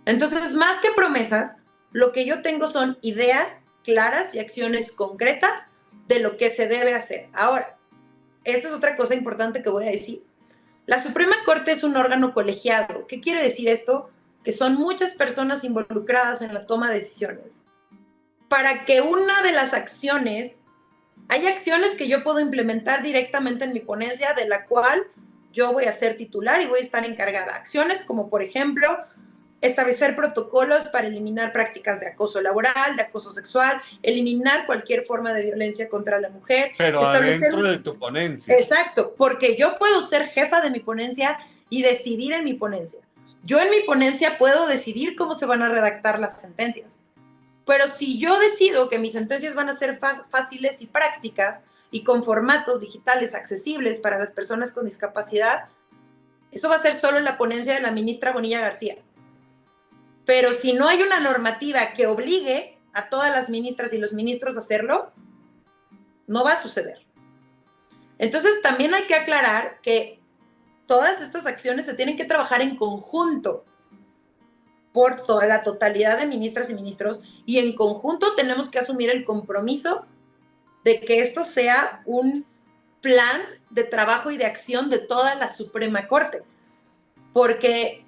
Entonces, más que promesas, lo que yo tengo son ideas claras y acciones concretas de lo que se debe hacer. Ahora, esta es otra cosa importante que voy a decir. La Suprema Corte es un órgano colegiado. ¿Qué quiere decir esto? Que son muchas personas involucradas en la toma de decisiones. Para que una de las acciones, hay acciones que yo puedo implementar directamente en mi ponencia, de la cual yo voy a ser titular y voy a estar encargada. Acciones como, por ejemplo, establecer protocolos para eliminar prácticas de acoso laboral, de acoso sexual, eliminar cualquier forma de violencia contra la mujer. Pero adentro de tu ponencia. Exacto, porque yo puedo ser jefa de mi ponencia y decidir en mi ponencia. Yo en mi ponencia puedo decidir cómo se van a redactar las sentencias. Pero si yo decido que mis sentencias van a ser fáciles y prácticas y con formatos digitales accesibles para las personas con discapacidad, eso va a ser solo en la ponencia de la ministra Bonilla García. Pero si no hay una normativa que obligue a todas las ministras y los ministros a hacerlo, no va a suceder. Entonces también hay que aclarar que todas estas acciones se tienen que trabajar en conjunto por toda la totalidad de ministras y ministros, y en conjunto tenemos que asumir el compromiso de que esto sea un plan de trabajo y de acción de toda la Suprema Corte, porque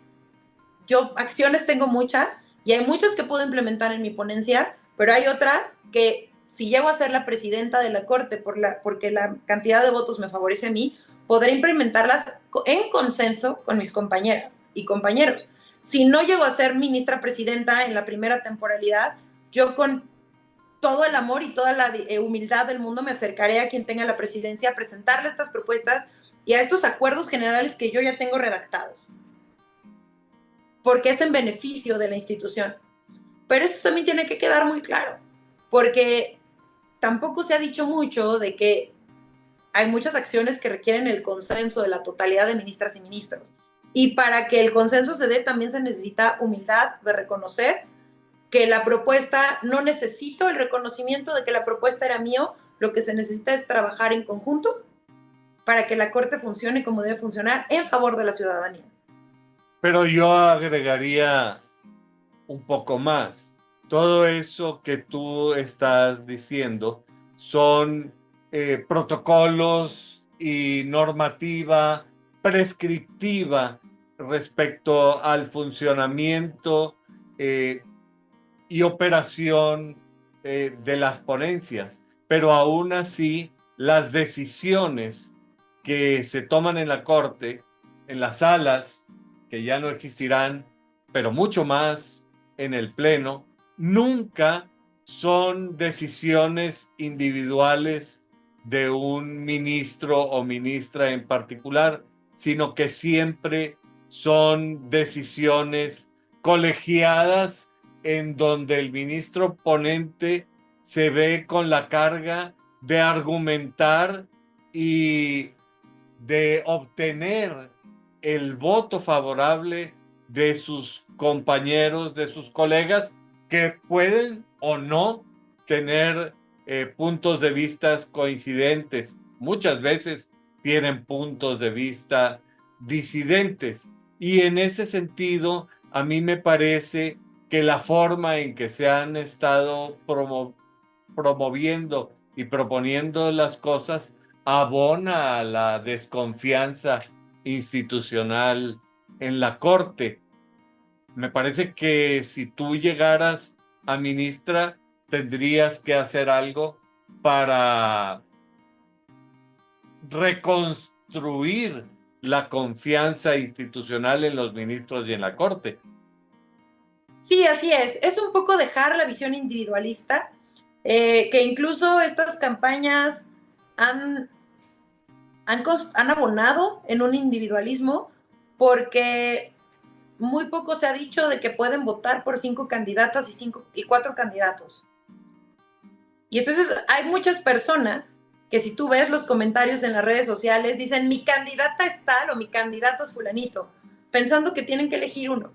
yo acciones tengo muchas y hay muchas que puedo implementar en mi ponencia, pero hay otras que si llego a ser la presidenta de la Corte porque la cantidad de votos me favorece a mí, podré implementarlas en consenso con mis compañeras y compañeros. Si no llego a ser ministra presidenta en la primera temporalidad, yo con todo el amor y toda la humildad del mundo me acercaré a quien tenga la presidencia a presentarle estas propuestas y a estos acuerdos generales que yo ya tengo redactados, porque es en beneficio de la institución. Pero eso también tiene que quedar muy claro, porque tampoco se ha dicho mucho de que hay muchas acciones que requieren el consenso de la totalidad de ministras y ministros. Y para que el consenso se dé, también se necesita humildad de reconocer que la propuesta, no necesito el reconocimiento de que la propuesta era mío, lo que se necesita es trabajar en conjunto para que la Corte funcione como debe funcionar en favor de la ciudadanía. Pero yo agregaría un poco más. Todo eso que tú estás diciendo son protocolos y normativa prescriptiva respecto al funcionamiento y operación de las ponencias, pero aún así las decisiones que se toman en la Corte, en las salas, que ya no existirán, pero mucho más en el Pleno, nunca son decisiones individuales de un ministro o ministra en particular, sino que siempre son decisiones colegiadas en donde el ministro ponente se ve con la carga de argumentar y de obtener el voto favorable de sus compañeros, de sus colegas, que pueden o no tener puntos de vista coincidentes. Muchas veces tienen puntos de vista disidentes. Y en ese sentido, a mí me parece que la forma en que se han estado promoviendo y proponiendo las cosas abona a la desconfianza institucional en la Corte. Me parece que si tú llegaras a ministra, tendrías que hacer algo para reconstruir la confianza institucional en los ministros y en la Corte. Sí, así es. Es un poco dejar la visión individualista, que incluso estas campañas han abonado en un individualismo, porque muy poco se ha dicho de que pueden votar por 5 candidatas y 4 candidatos. Y entonces hay muchas personas que, si tú ves los comentarios en las redes sociales, dicen mi candidata es tal o mi candidato es fulanito, pensando que tienen que elegir uno,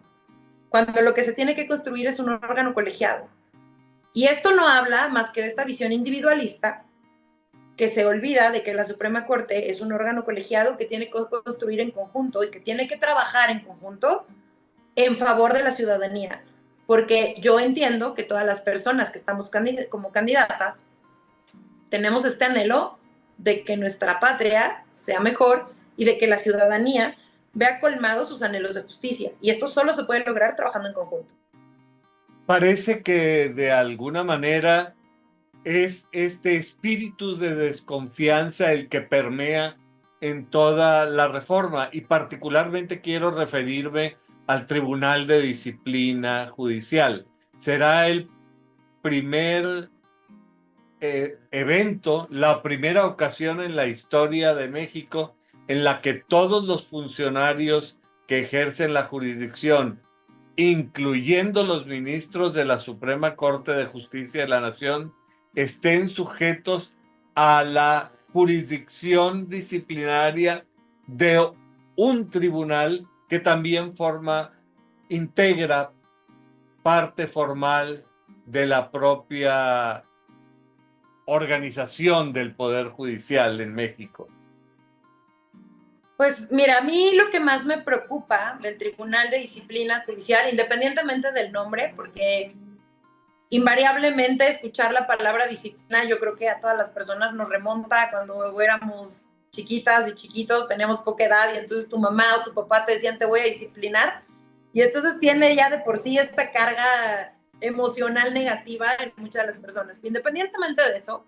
cuando lo que se tiene que construir es un órgano colegiado. Y esto no habla más que de esta visión individualista, que se olvida de que la Suprema Corte es un órgano colegiado que tiene que construir en conjunto y que tiene que trabajar en conjunto en favor de la ciudadanía. Porque yo entiendo que todas las personas que estamos como candidatas tenemos este anhelo de que nuestra patria sea mejor y de que la ciudadanía vea colmados sus anhelos de justicia. Y esto solo se puede lograr trabajando en conjunto. Parece que de alguna manera es este espíritu de desconfianza el que permea en toda la reforma, y particularmente quiero referirme al Tribunal de Disciplina Judicial. Será el primer evento, la primera ocasión en la historia de México en la que todos los funcionarios que ejercen la jurisdicción incluyendo los ministros de la Suprema Corte de Justicia de la Nación, estén sujetos a la jurisdicción disciplinaria de un tribunal que también integra parte formal de la propia organización del Poder Judicial en México. Pues mira, a mí lo que más me preocupa del Tribunal de Disciplina Judicial, independientemente del nombre, porque invariablemente escuchar la palabra disciplina, yo creo que a todas las personas nos remonta cuando éramos chiquitas y chiquitos, teníamos poca edad y entonces tu mamá o tu papá te decían te voy a disciplinar y entonces tiene ya de por sí esta carga emocional negativa en muchas de las personas. Independientemente de eso,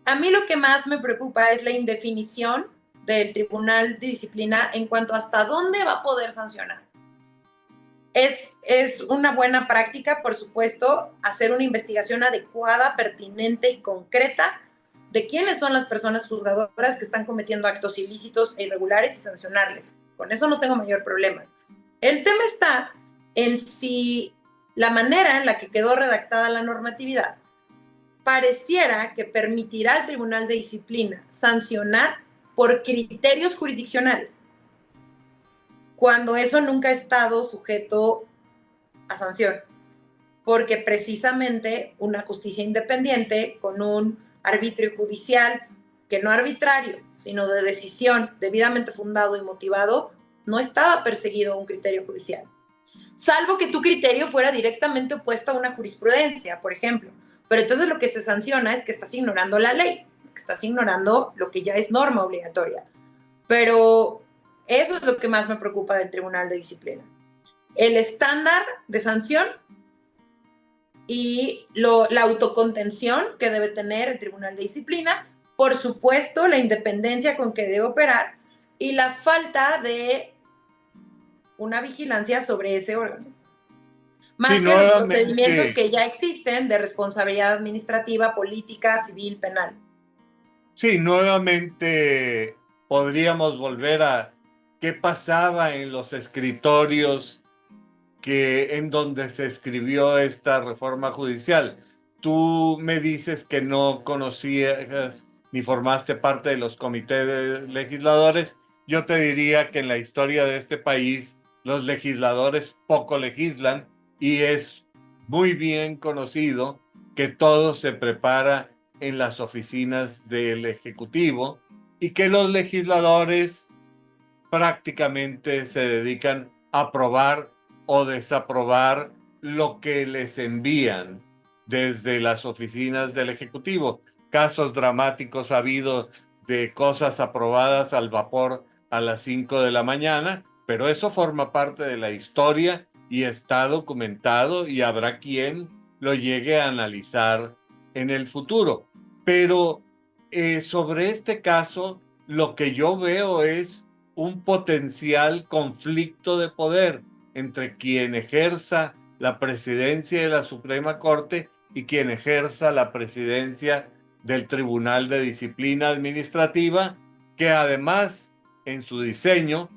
a mí lo que más me preocupa es la indefinición del Tribunal de Disciplina en cuanto a hasta dónde va a poder sancionar. Es una buena práctica, por supuesto, hacer una investigación adecuada, pertinente y concreta de quiénes son las personas juzgadoras que están cometiendo actos ilícitos e irregulares y sancionarles. Con eso no tengo mayor problema. El tema está en si la manera en la que quedó redactada la normatividad pareciera que permitirá al Tribunal de Disciplina sancionar por criterios jurisdiccionales, cuando eso nunca ha estado sujeto a sanción, porque precisamente una justicia independiente con un arbitrio judicial que no arbitrario, sino de decisión debidamente fundado y motivado, no estaba perseguido a un criterio judicial. Salvo que tu criterio fuera directamente opuesto a una jurisprudencia, por ejemplo. Pero entonces lo que se sanciona es que estás ignorando la ley, que estás ignorando lo que ya es norma obligatoria. Pero eso es lo que más me preocupa del Tribunal de Disciplina. El estándar de sanción y la autocontención que debe tener el Tribunal de Disciplina, por supuesto, la independencia con que debe operar y la falta de una vigilancia sobre ese órgano. Más que los procedimientos que ya existen de responsabilidad administrativa, política, civil, penal. Sí, nuevamente podríamos volver a qué pasaba en los escritorios en donde se escribió esta reforma judicial. Tú me dices que no conocías ni formaste parte de los comités de legisladores. Yo te diría que en la historia de este país los legisladores poco legislan y es muy bien conocido que todo se prepara en las oficinas del Ejecutivo y que los legisladores prácticamente se dedican a aprobar o desaprobar lo que les envían desde las oficinas del Ejecutivo. Casos dramáticos ha habido de cosas aprobadas al vapor a las 5 de la mañana, pero eso forma parte de la historia y está documentado y habrá quien lo llegue a analizar en el futuro. Pero sobre este caso, lo que yo veo es un potencial conflicto de poder entre quien ejerza la presidencia de la Suprema Corte y quien ejerza la presidencia del Tribunal de Disciplina Administrativa, que además en su diseño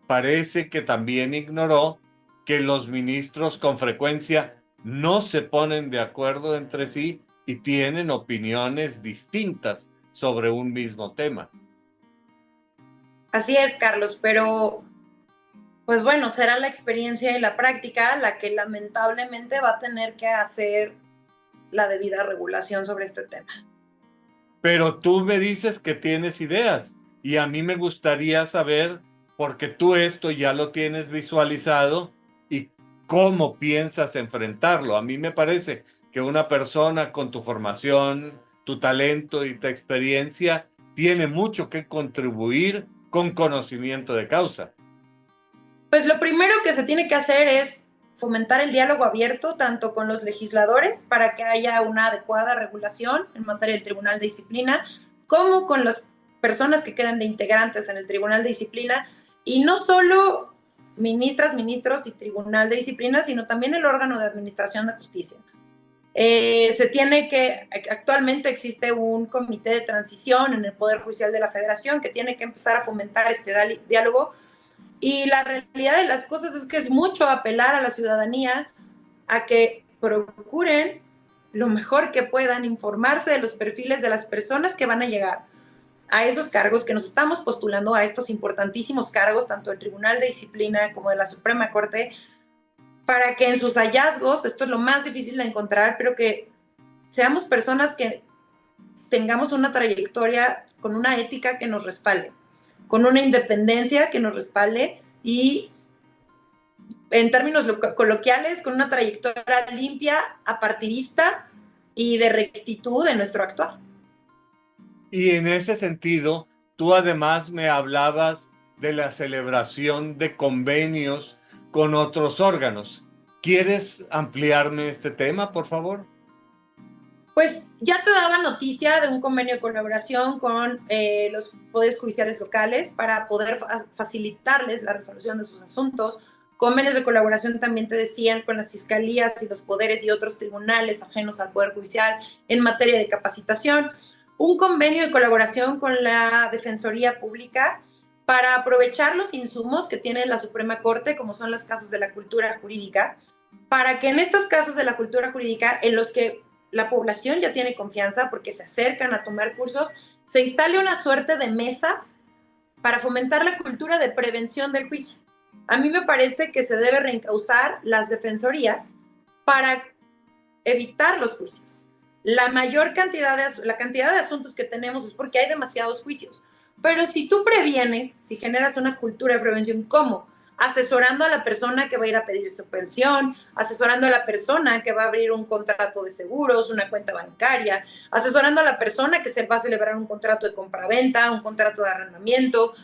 parece que también ignoró que los ministros con frecuencia no se ponen de acuerdo entre sí y tienen opiniones distintas sobre un mismo tema. Así es, Carlos, pero pues bueno, será la experiencia y la práctica la que lamentablemente va a tener que hacer la debida regulación sobre este tema. Pero tú me dices que tienes ideas y a mí me gustaría saber, porque tú esto ya lo tienes visualizado y cómo piensas enfrentarlo. A mí me parece que una persona con tu formación, tu talento y tu experiencia tiene mucho que contribuir con conocimiento de causa. Pues lo primero que se tiene que hacer es fomentar el diálogo abierto tanto con los legisladores para que haya una adecuada regulación en materia del Tribunal de Disciplina, como con las personas que quedan de integrantes en el Tribunal de Disciplina, y no solo ministras, ministros y Tribunal de Disciplina, sino también el órgano de administración de justicia. Actualmente existe un comité de transición en el Poder Judicial de la Federación que tiene que empezar a fomentar este diálogo Y la realidad de las cosas es que es mucho apelar a la ciudadanía a que procuren lo mejor que puedan informarse de los perfiles de las personas que van a llegar a esos cargos, que nos estamos postulando a estos importantísimos cargos, tanto del Tribunal de Disciplina como de la Suprema Corte, para que en sus hallazgos, esto es lo más difícil de encontrar, pero que seamos personas que tengamos una trayectoria con una ética que nos respalde, con una independencia que nos respalde y, en términos coloquiales, con una trayectoria limpia, apartidista y de rectitud en nuestro actuar. Y en ese sentido, tú además me hablabas de la celebración de convenios con otros órganos. ¿Quieres ampliarme este tema, por favor? Pues ya te daba noticia de un convenio de colaboración con los poderes judiciales locales para poder facilitarles la resolución de sus asuntos. Convenios de colaboración también te decían con las fiscalías y los poderes y otros tribunales ajenos al Poder Judicial en materia de capacitación. Un convenio de colaboración con la Defensoría Pública para aprovechar los insumos que tiene la Suprema Corte, como son las casas de la cultura jurídica, para que en estas casas de la cultura jurídica, en los que la población ya tiene confianza porque se acercan a tomar cursos, se instale una suerte de mesas para fomentar la cultura de prevención del juicio. A mí me parece que se debe reencauzar las defensorías para evitar los juicios. La cantidad de asuntos que tenemos es porque hay demasiados juicios. Pero si tú previenes, si generas una cultura de prevención, ¿cómo? Asesorando a la persona que va a ir a pedir su pensión, asesorando a la persona que va a abrir un contrato de seguros, una cuenta bancaria, asesorando a la persona que se va a celebrar un contrato de compraventa, un contrato de arrendamiento.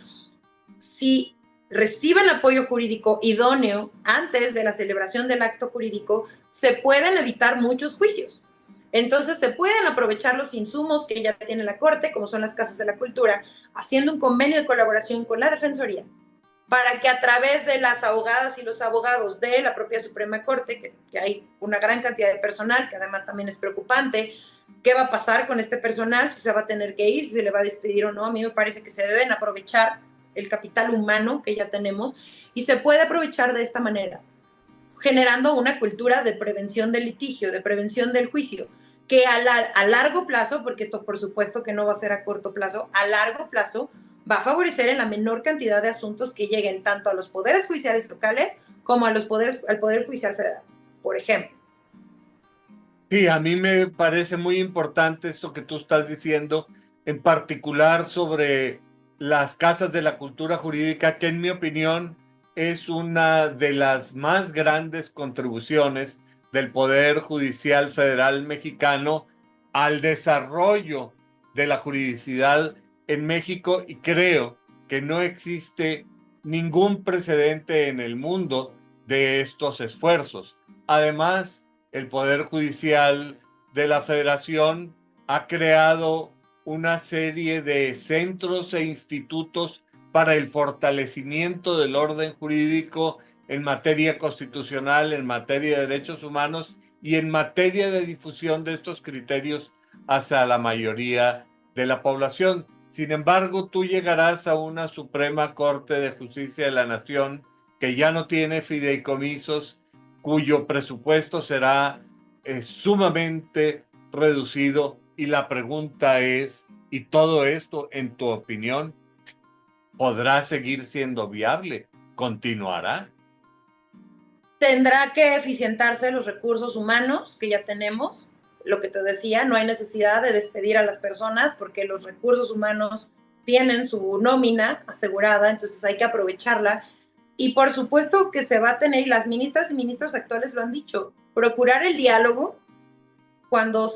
Si reciben apoyo jurídico idóneo antes de la celebración del acto jurídico, se pueden evitar muchos juicios. Entonces se pueden aprovechar los insumos que ya tiene la Corte, como son las casas de la cultura, haciendo un convenio de colaboración con la Defensoría, para que a través de las abogadas y los abogados de la propia Suprema Corte, que hay una gran cantidad de personal, que además también es preocupante, ¿qué va a pasar con este personal? Si se va a tener que ir, si se le va a despedir o no. A mí me parece que se deben aprovechar el capital humano que ya tenemos y se puede aprovechar de esta manera, generando una cultura de prevención del litigio, de prevención del juicio, que a largo plazo, porque esto por supuesto que no va a ser a corto plazo, a largo plazo va a favorecer en la menor cantidad de asuntos que lleguen tanto a los poderes judiciales locales como al Poder Judicial Federal, por ejemplo. Sí, a mí me parece muy importante esto que tú estás diciendo, en particular sobre las casas de la cultura jurídica, que en mi opinión es una de las más grandes contribuciones del Poder Judicial Federal mexicano al desarrollo de la juridicidad en México, y creo que no existe ningún precedente en el mundo de estos esfuerzos. Además, el Poder Judicial de la Federación ha creado una serie de centros e institutos para el fortalecimiento del orden jurídico en materia constitucional, en materia de derechos humanos y en materia de difusión de estos criterios hacia la mayoría de la población. Sin embargo, tú llegarás a una Suprema Corte de Justicia de la Nación que ya no tiene fideicomisos, cuyo presupuesto será sumamente reducido, y la pregunta es, ¿y todo esto, en tu opinión, podrá seguir siendo viable? ¿Continuará? Tendrá que eficientarse los recursos humanos que ya tenemos. Lo que te decía, no hay necesidad de despedir a las personas porque los recursos humanos tienen su nómina asegurada, entonces hay que aprovecharla. Y por supuesto que se va a tener, y las ministras y ministros actuales lo han dicho, procurar el diálogo cuando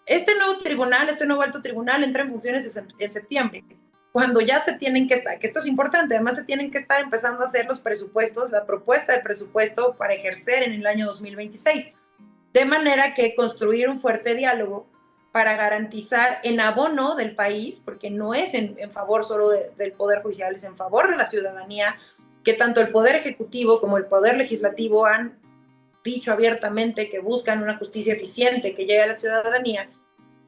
este nuevo tribunal, este nuevo alto tribunal entra en funciones en septiembre, cuando ya se tienen que estar, que esto es importante, además se tienen que estar empezando a hacer los presupuestos, la propuesta de presupuesto para ejercer en el año 2026, de manera que construir un fuerte diálogo para garantizar en abono del país, porque no es en favor solo del Poder Judicial, es en favor de la ciudadanía, que tanto el Poder Ejecutivo como el Poder Legislativo han dicho abiertamente que buscan una justicia eficiente que llegue a la ciudadanía,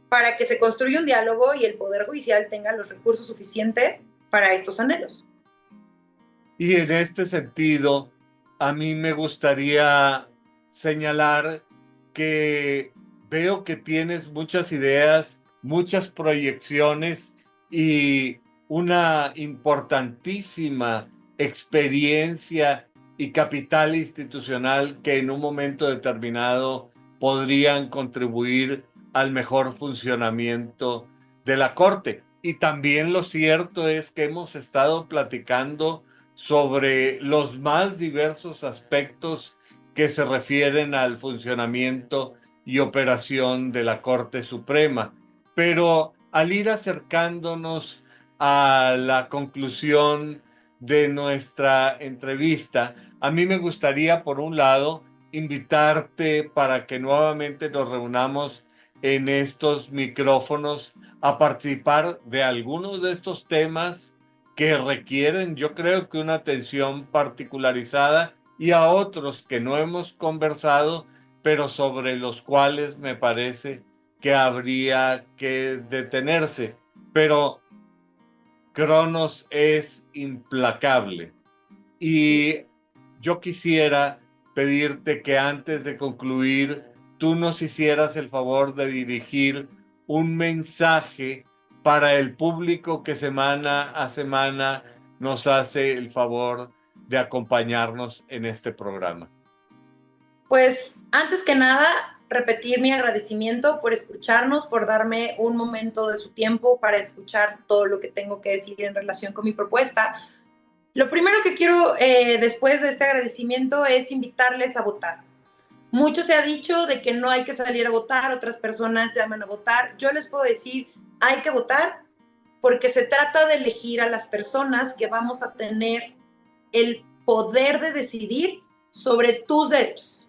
para que se construya un diálogo y el Poder Judicial tenga los recursos suficientes para estos anhelos. Y en este sentido, a mí me gustaría señalar que veo que tienes muchas ideas, muchas proyecciones y una importantísima experiencia y capital institucional que en un momento determinado podrían contribuir al mejor funcionamiento de la Corte. Y también lo cierto es que hemos estado platicando sobre los más diversos aspectos que se refieren al funcionamiento y operación de la Corte Suprema. Pero al ir acercándonos a la conclusión de nuestra entrevista, a mí me gustaría, por un lado, invitarte para que nuevamente nos reunamos en estos micrófonos a participar de algunos de estos temas que requieren, yo creo que una atención particularizada, y a otros que no hemos conversado, pero sobre los cuales me parece que habría que detenerse. Pero Cronos es implacable. Y yo quisiera pedirte que antes de concluir, tú nos hicieras el favor de dirigir un mensaje para el público que semana a semana nos hace el favor de acompañarnos en este programa. Pues antes que nada, repetir mi agradecimiento por escucharnos, por darme un momento de su tiempo para escuchar todo lo que tengo que decir en relación con mi propuesta. Lo primero que quiero después de este agradecimiento es invitarles a votar. Mucho se ha dicho de que no hay que salir a votar, otras personas llaman a votar. Yo les puedo decir, hay que votar porque se trata de elegir a las personas que vamos a tener el poder de decidir sobre tus derechos,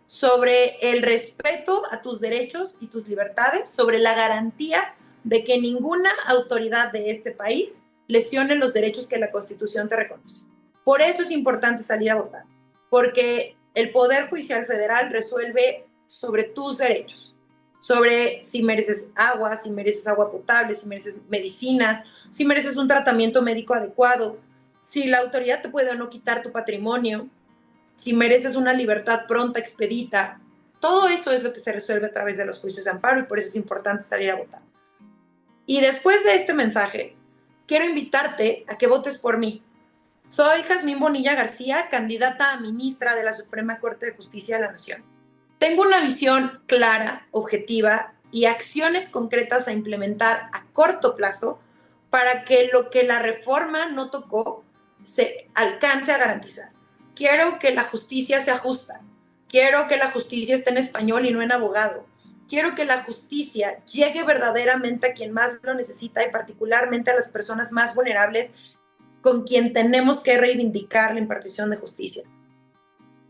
sobre el respeto a tus derechos y tus libertades, sobre la garantía de que ninguna autoridad de este país lesione los derechos que la Constitución te reconoce. Por eso es importante salir a votar, porque el Poder Judicial Federal resuelve sobre tus derechos, sobre si mereces agua potable, si mereces medicinas, si mereces un tratamiento médico adecuado, si la autoridad te puede o no quitar tu patrimonio, si mereces una libertad pronta, expedita. Todo eso es lo que se resuelve a través de los juicios de amparo y por eso es importante salir a votar. Y después de este mensaje, quiero invitarte a que votes por mí. Soy Jazmín Bonilla García, candidata a ministra de la Suprema Corte de Justicia de la Nación. Tengo una visión clara, objetiva y acciones concretas a implementar a corto plazo para que lo que la reforma no tocó se alcance a garantizar. Quiero que la justicia sea justa. Quiero que la justicia esté en español y no en abogado. Quiero que la justicia llegue verdaderamente a quien más lo necesita y particularmente a las personas más vulnerables con quien tenemos que reivindicar la impartición de justicia.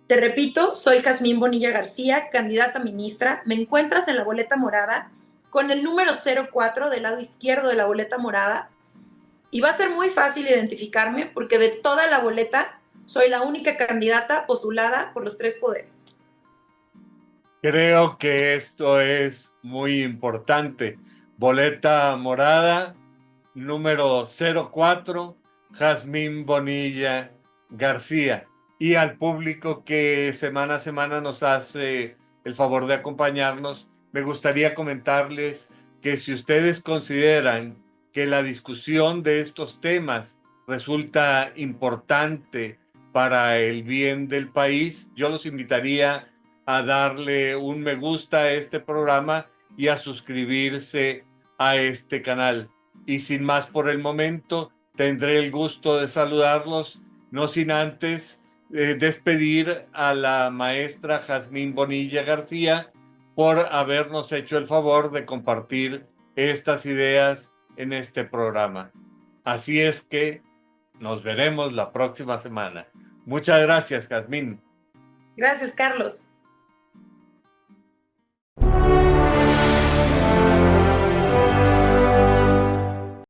Te repito, soy Jazmín Bonilla García, candidata a ministra. Me encuentras en la boleta morada con el número 04 del lado izquierdo de la boleta morada y va a ser muy fácil identificarme porque de toda la boleta soy la única candidata postulada por los tres poderes. Creo que esto es muy importante. Boleta morada, número 04, Jazmín Bonilla García. Y al público que semana a semana nos hace el favor de acompañarnos, me gustaría comentarles que si ustedes consideran que la discusión de estos temas resulta importante para el bien del país, yo los invitaría a darle un me gusta a este programa y a suscribirse a este canal. Y sin más por el momento, tendré el gusto de saludarlos, no sin antes despedir a la maestra Jazmín Bonilla García por habernos hecho el favor de compartir estas ideas en este programa. Así es que nos veremos la próxima semana. Muchas gracias, Jazmín. Gracias, Carlos.